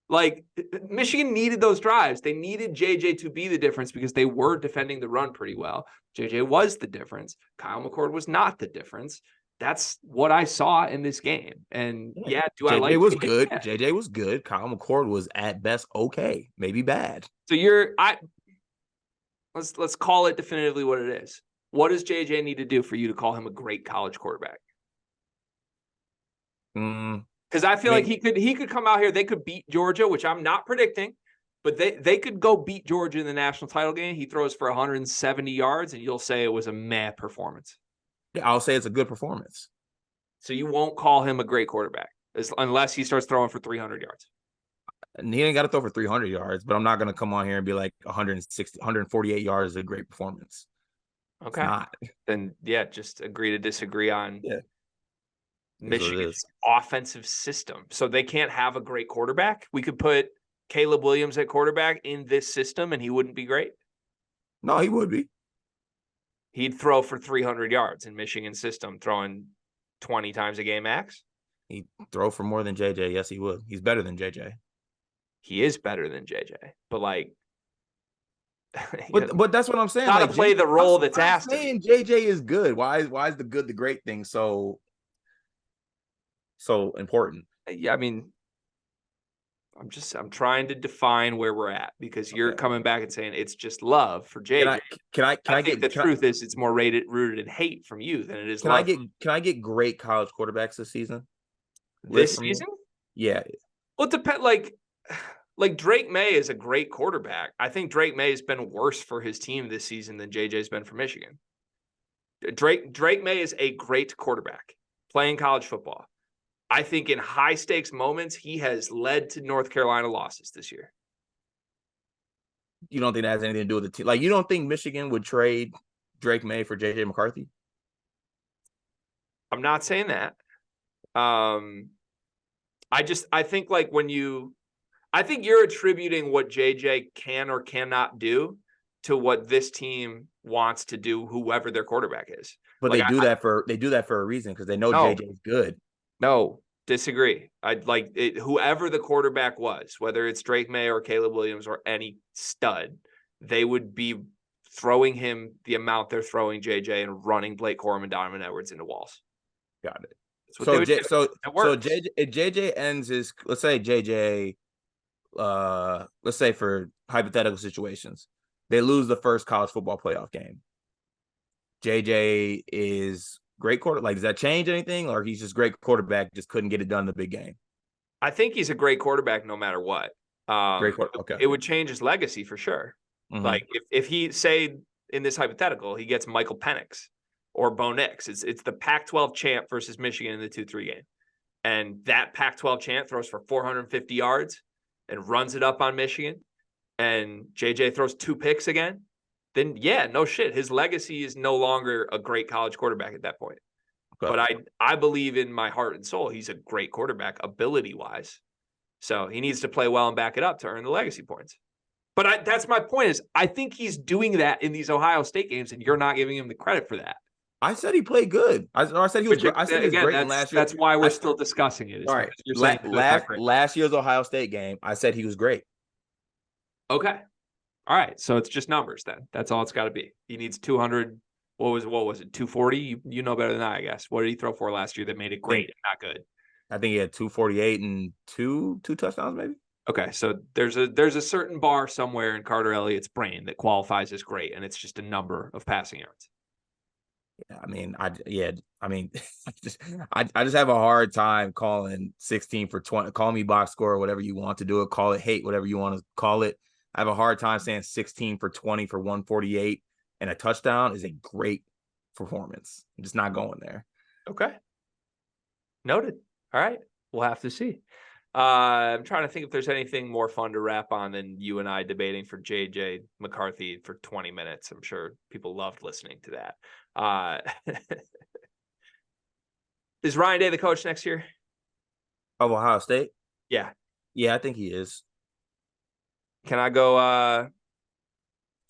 Like, Michigan needed those drives. They needed JJ to be the difference because they were defending the run pretty well. JJ was the difference. Kyle McCord was not the difference. That's what I saw in this game. And JJ was good. Yeah. JJ was good. Kyle McCord was at best okay, maybe bad. So let's call it definitively what it is. What does JJ need to do for you to call him a great college quarterback? Because I feel like he could come out here. They could beat Georgia, which I'm not predicting, but they could go beat Georgia in the national title game. He throws for 170 yards, and you'll say it was a meh performance. Yeah, I'll say it's a good performance. So you won't call him a great quarterback unless he starts throwing for 300 yards. And he ain't got to throw for 300 yards, but I'm not going to come on here and be like 148 yards is a great performance. Okay. Then, just agree to disagree on Michigan's offensive system. So they can't have a great quarterback. We could put Caleb Williams at quarterback in this system and he wouldn't be great. No, he would be. He'd throw for 300 yards in Michigan's system, throwing 20 times a game max. He'd throw for more than JJ. Yes, he would. He's better than JJ. He is better than JJ. But, like, but that's what I'm saying. Got to play the role that's asked. I'm saying JJ is good. Why is the good, the great thing so important? Yeah, I mean, I'm trying to define where we're at because you're coming back and saying it's just love for JJ. I think the truth is it's more rooted in hate from you than it is love. Can I get great college quarterbacks this season? This season? Yeah. Well, it depends. Like Drake May is a great quarterback. I think Drake May has been worse for his team this season than JJ's been for Michigan. Drake May is a great quarterback playing college football. I think in high stakes moments, he has led to North Carolina losses this year. You don't think that has anything to do with the team? Like, you don't think Michigan would trade Drake May for JJ McCarthy? I'm not saying that. I think like I think you're attributing what JJ can or cannot do to what this team wants to do, whoever their quarterback is. But Like they do that for a reason because they know no, JJ's good. no, disagree. I'd like it, whoever the quarterback was, whether it's Drake May or Caleb Williams or any stud, they would be throwing him the amount they're throwing JJ and running Blake Corum and Donovan Edwards into walls. Got it. That's what they would do. So It works. JJ, if JJ ends his, let's say JJ, let's say for hypothetical situations, they lose the first college football playoff game. JJ is great quarter. Like, does that change anything, or he's just great quarterback, just couldn't get it done in the big game? I think he's a great quarterback no matter what. Great quarterback. Okay. It would change his legacy for sure. Mhm. Like if he, say in this hypothetical, he gets Michael Penix or Bo Nix, it's the Pac-12 champ versus Michigan in the 2-3 game. And that Pac-12 champ throws for 450 yards and runs it up on Michigan, and JJ throws 2 picks again, then yeah, no shit. His legacy is no longer a great college quarterback at that point. Okay. But I believe in my heart and soul he's a great quarterback ability-wise. So he needs to play well and back it up to earn the legacy points. But that's my point is I think he's doing that in these Ohio State games, and you're not giving him the credit for that. I said he played good. I said he was. I said he was great in last year. That's why we're still discussing it. All right. You're saying last year's Ohio State game, I said he was great. Okay. All right. So it's just numbers then. That's all it's got to be. He needs 200. What was it? 240? You know better than I guess. What did he throw for last year that made it great and not good? I think he had 248 and two touchdowns, maybe. Okay, so there's a certain bar somewhere in Carter Elliott's brain that qualifies as great, and it's just a number of passing yards. Yeah, I just have a hard time calling 16 for 20. Call me box score, whatever you want to do it. Call it hate, whatever you want to call it. I have a hard time saying 16 for 20 for 148 and a touchdown is a great performance. I'm just not going there. Okay. Noted. All right. We'll have to see. I'm trying to think if there's anything more fun to wrap on than you and I debating for JJ McCarthy for 20 minutes. I'm sure people loved listening to that. Is Ryan Day the coach next year? Of Ohio State? Yeah. Yeah, I think he is. Can I go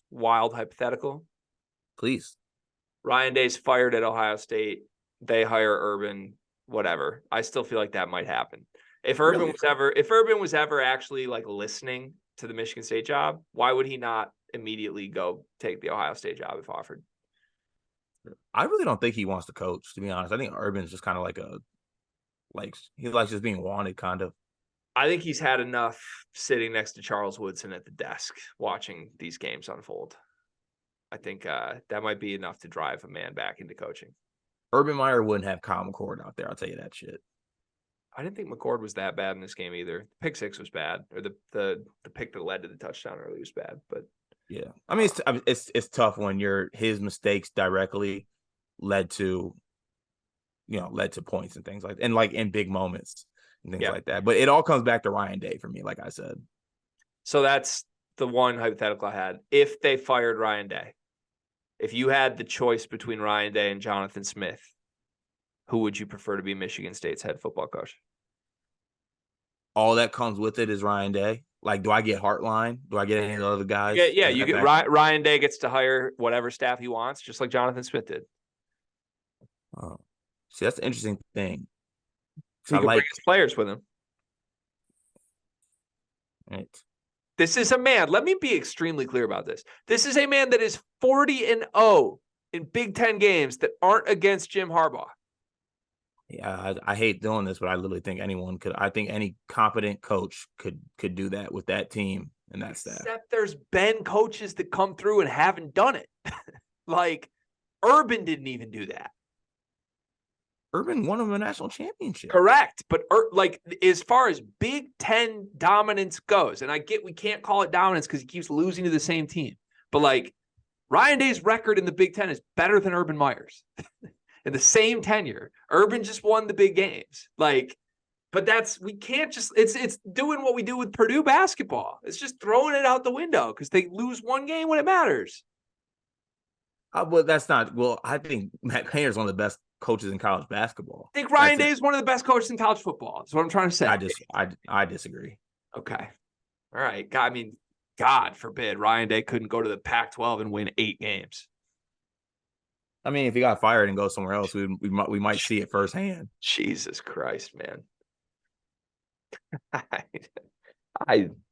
wild hypothetical? Please. Ryan Day's fired at Ohio State. They hire Urban, whatever. I still feel like that might happen. If Urban was ever actually like listening to the Michigan State job, why would he not immediately go take the Ohio State job if offered? I really don't think he wants to coach, to be honest. I think Urban's just kind of he likes just being wanted, kind of. I think he's had enough sitting next to Charles Woodson at the desk watching these games unfold. I think that might be enough to drive a man back into coaching. Urban Meyer wouldn't have Kyle McCord out there. I'll tell you that shit. I didn't think McCord was that bad in this game either. Pick six was bad, or the pick that led to the touchdown early was bad. But yeah, I mean it's tough when his mistakes directly led to points and things like that, and like in big moments and things like that. But it all comes back to Ryan Day for me, like I said. So that's the one hypothetical I had. If they fired Ryan Day, if you had the choice between Ryan Day and Jonathan Smith, who would you prefer to be Michigan State's head football coach? All that comes with it is Ryan Day. Like, do I get Hartline? Do I get any of the other guys? Yeah, you get Ryan Day gets to hire whatever staff he wants, just like Jonathan Smith did. Oh, see, that's the interesting thing. So he can bring his players with him. Right. This is a man. Let me be extremely clear about this. This is a man that is 40-0 in Big Ten games that aren't against Jim Harbaugh. Yeah, I hate doing this, but I literally think anyone could. I think any competent coach could do that with that team and that staff. Except there's been coaches that come through and haven't done it. Like Urban didn't even do that. Urban won him a national championship. Correct. But like as far as Big Ten dominance goes, and I get we can't call it dominance because he keeps losing to the same team. But like Ryan Day's record in the Big Ten is better than Urban Meyer's. In the same tenure, Urban just won the big games. Like, but we can't just, it's doing what we do with Purdue basketball. It's just throwing it out the window because they lose one game when it matters. Well, that's not, I think Matt Painter's one of the best coaches in college basketball. I think Ryan Day is one of the best coaches in college football. That's what I'm trying to say. I disagree. Okay. All right. I mean, God forbid Ryan Day couldn't go to the Pac-12 and win 8 games. I mean, if he got fired and go somewhere else, we might see it firsthand. Jesus Christ, man.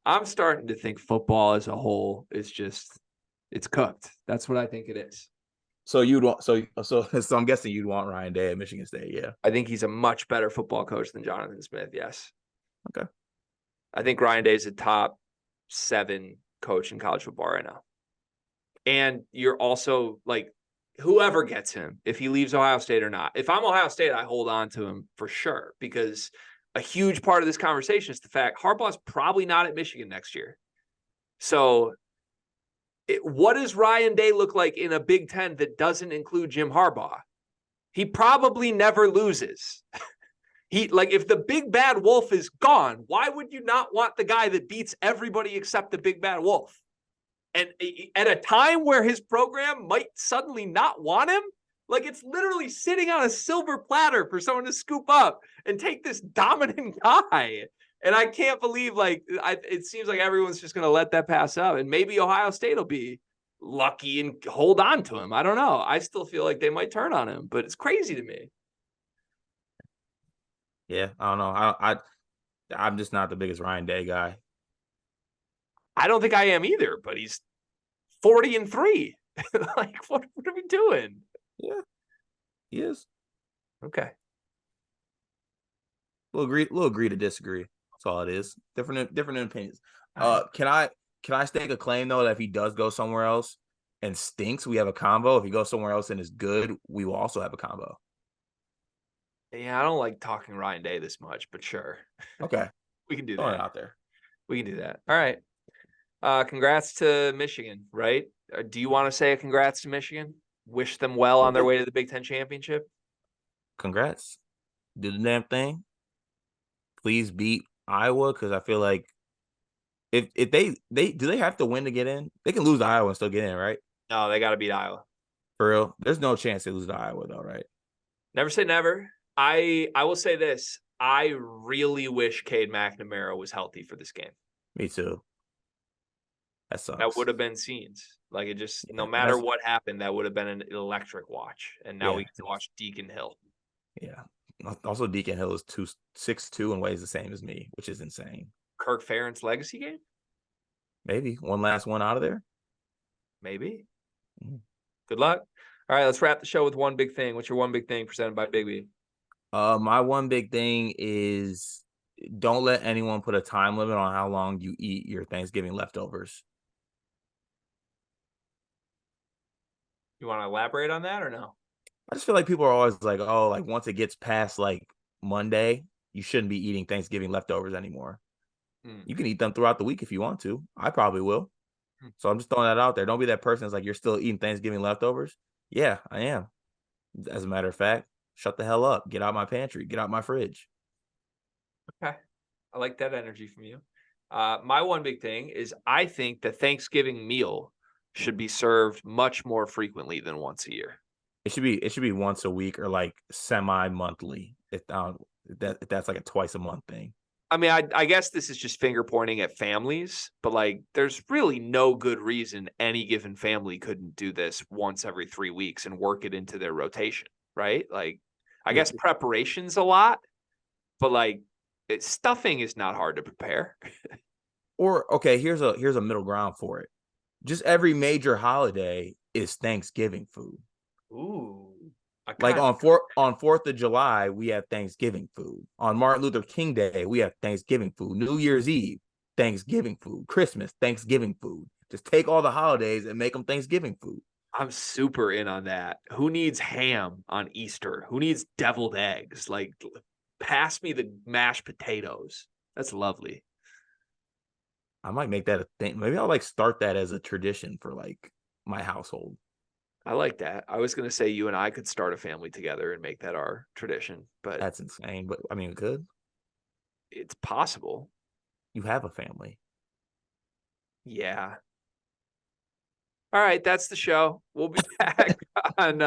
I'm starting to think football as a whole is just, it's cooked. That's what I think it is. So you'd want so I'm guessing you'd want Ryan Day at Michigan State, yeah. I think he's a much better football coach than Jonathan Smith, yes. Okay. I think Ryan Day is a top 7 coach in college football right now. And you're also like, whoever gets him, if he leaves Ohio State or not. If I'm Ohio State, I hold on to him for sure, because a huge part of this conversation is the fact Harbaugh's probably not at Michigan next year. So what does Ryan Day look like in a Big Ten that doesn't include Jim Harbaugh? He probably never loses. If the big bad wolf is gone, why would you not want the guy that beats everybody except the big bad wolf? And at a time where his program might suddenly not want him, like it's literally sitting on a silver platter for someone to scoop up and take this dominant guy. And I can't believe, it seems like everyone's just going to let that pass up. And maybe Ohio State will be lucky and hold on to him. I don't know. I still feel like they might turn on him, but it's crazy to me. Yeah, I don't know. I'm just not the biggest Ryan Day guy. I don't think I am either, but he's 40-3. What are we doing? Yeah, he is. Okay. We'll agree to disagree. That's all it is. Different opinions. Can I stake a claim though that if he does go somewhere else and stinks, we have a combo. If he goes somewhere else and is good, we will also have a combo. Yeah, I don't like talking Ryan Day this much, but sure. Okay. We can do Throwing that. it out there. We can do that. All right. Congrats to Michigan, right? Do you want to say a congrats to Michigan? Wish them well on their way to the Big Ten championship? Congrats. Do the damn thing. Please beat Iowa, because I feel like if they do they have to win to get in? They can lose to Iowa and still get in, right? No, they got to beat Iowa. For real? There's no chance they lose to Iowa though, right? Never say never. I will say this. I really wish Cade McNamara was healthy for this game. Me too. That sucks. That would have been scenes. Like, it just, no matter what happened, that would have been an electric watch. And now we get to watch Deacon Hill. Yeah. Also, Deacon Hill is 6'2" and weighs the same as me, which is insane. Kirk Ferentz legacy game? Maybe one last one out of there. Maybe. Good luck. All right, let's wrap the show with one big thing. What's your one big thing presented by Big B? My one big thing is don't let anyone put a time limit on how long you eat your Thanksgiving leftovers. You want to elaborate on that or no? I just feel like people are always like, oh, like once it gets past like Monday, you shouldn't be eating Thanksgiving leftovers anymore. You can eat them throughout the week if you want to. I probably will. So I'm just throwing that out there. Don't be that person that's like, you're still eating Thanksgiving leftovers. Yeah, I am. As a matter of fact, shut the hell up. Get out my pantry. Get out my fridge. Okay. I like that energy from you. My one big thing is I think the Thanksgiving meal should be served much more frequently than once a year. It should be once a week or like semi-monthly. If that's like a twice a month thing. I mean, I guess this is just finger pointing at families, but like there's really no good reason any given family couldn't do this once every 3 weeks and work it into their rotation, right? Like, I guess preparation's a lot, but like stuffing is not hard to prepare. Or okay, here's a middle ground for it. Just every major holiday is Thanksgiving food. Ooh. Like on 4th of July, we have Thanksgiving food. On Martin Luther King Day, we have Thanksgiving food. New Year's Eve, Thanksgiving food. Christmas, Thanksgiving food. Just take all the holidays and make them Thanksgiving food. I'm super in on that. Who needs ham on Easter? Who needs deviled eggs? Like, pass me the mashed potatoes. That's lovely. I might make that a thing. Maybe I'll like start that as a tradition for like my household. I like that. I was going to say you and I could start a family together and make that our tradition, but that's insane. But I mean, good. It's possible. You have a family. Yeah. All right. That's the show. We'll be back on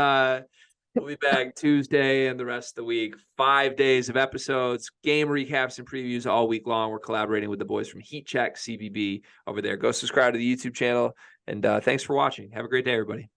We'll be back Tuesday and the rest of the week. 5 days of episodes, game recaps and previews all week long. We're collaborating with the boys from Heat Check CBB over there. Go subscribe to the YouTube channel. And thanks for watching. Have a great day, everybody.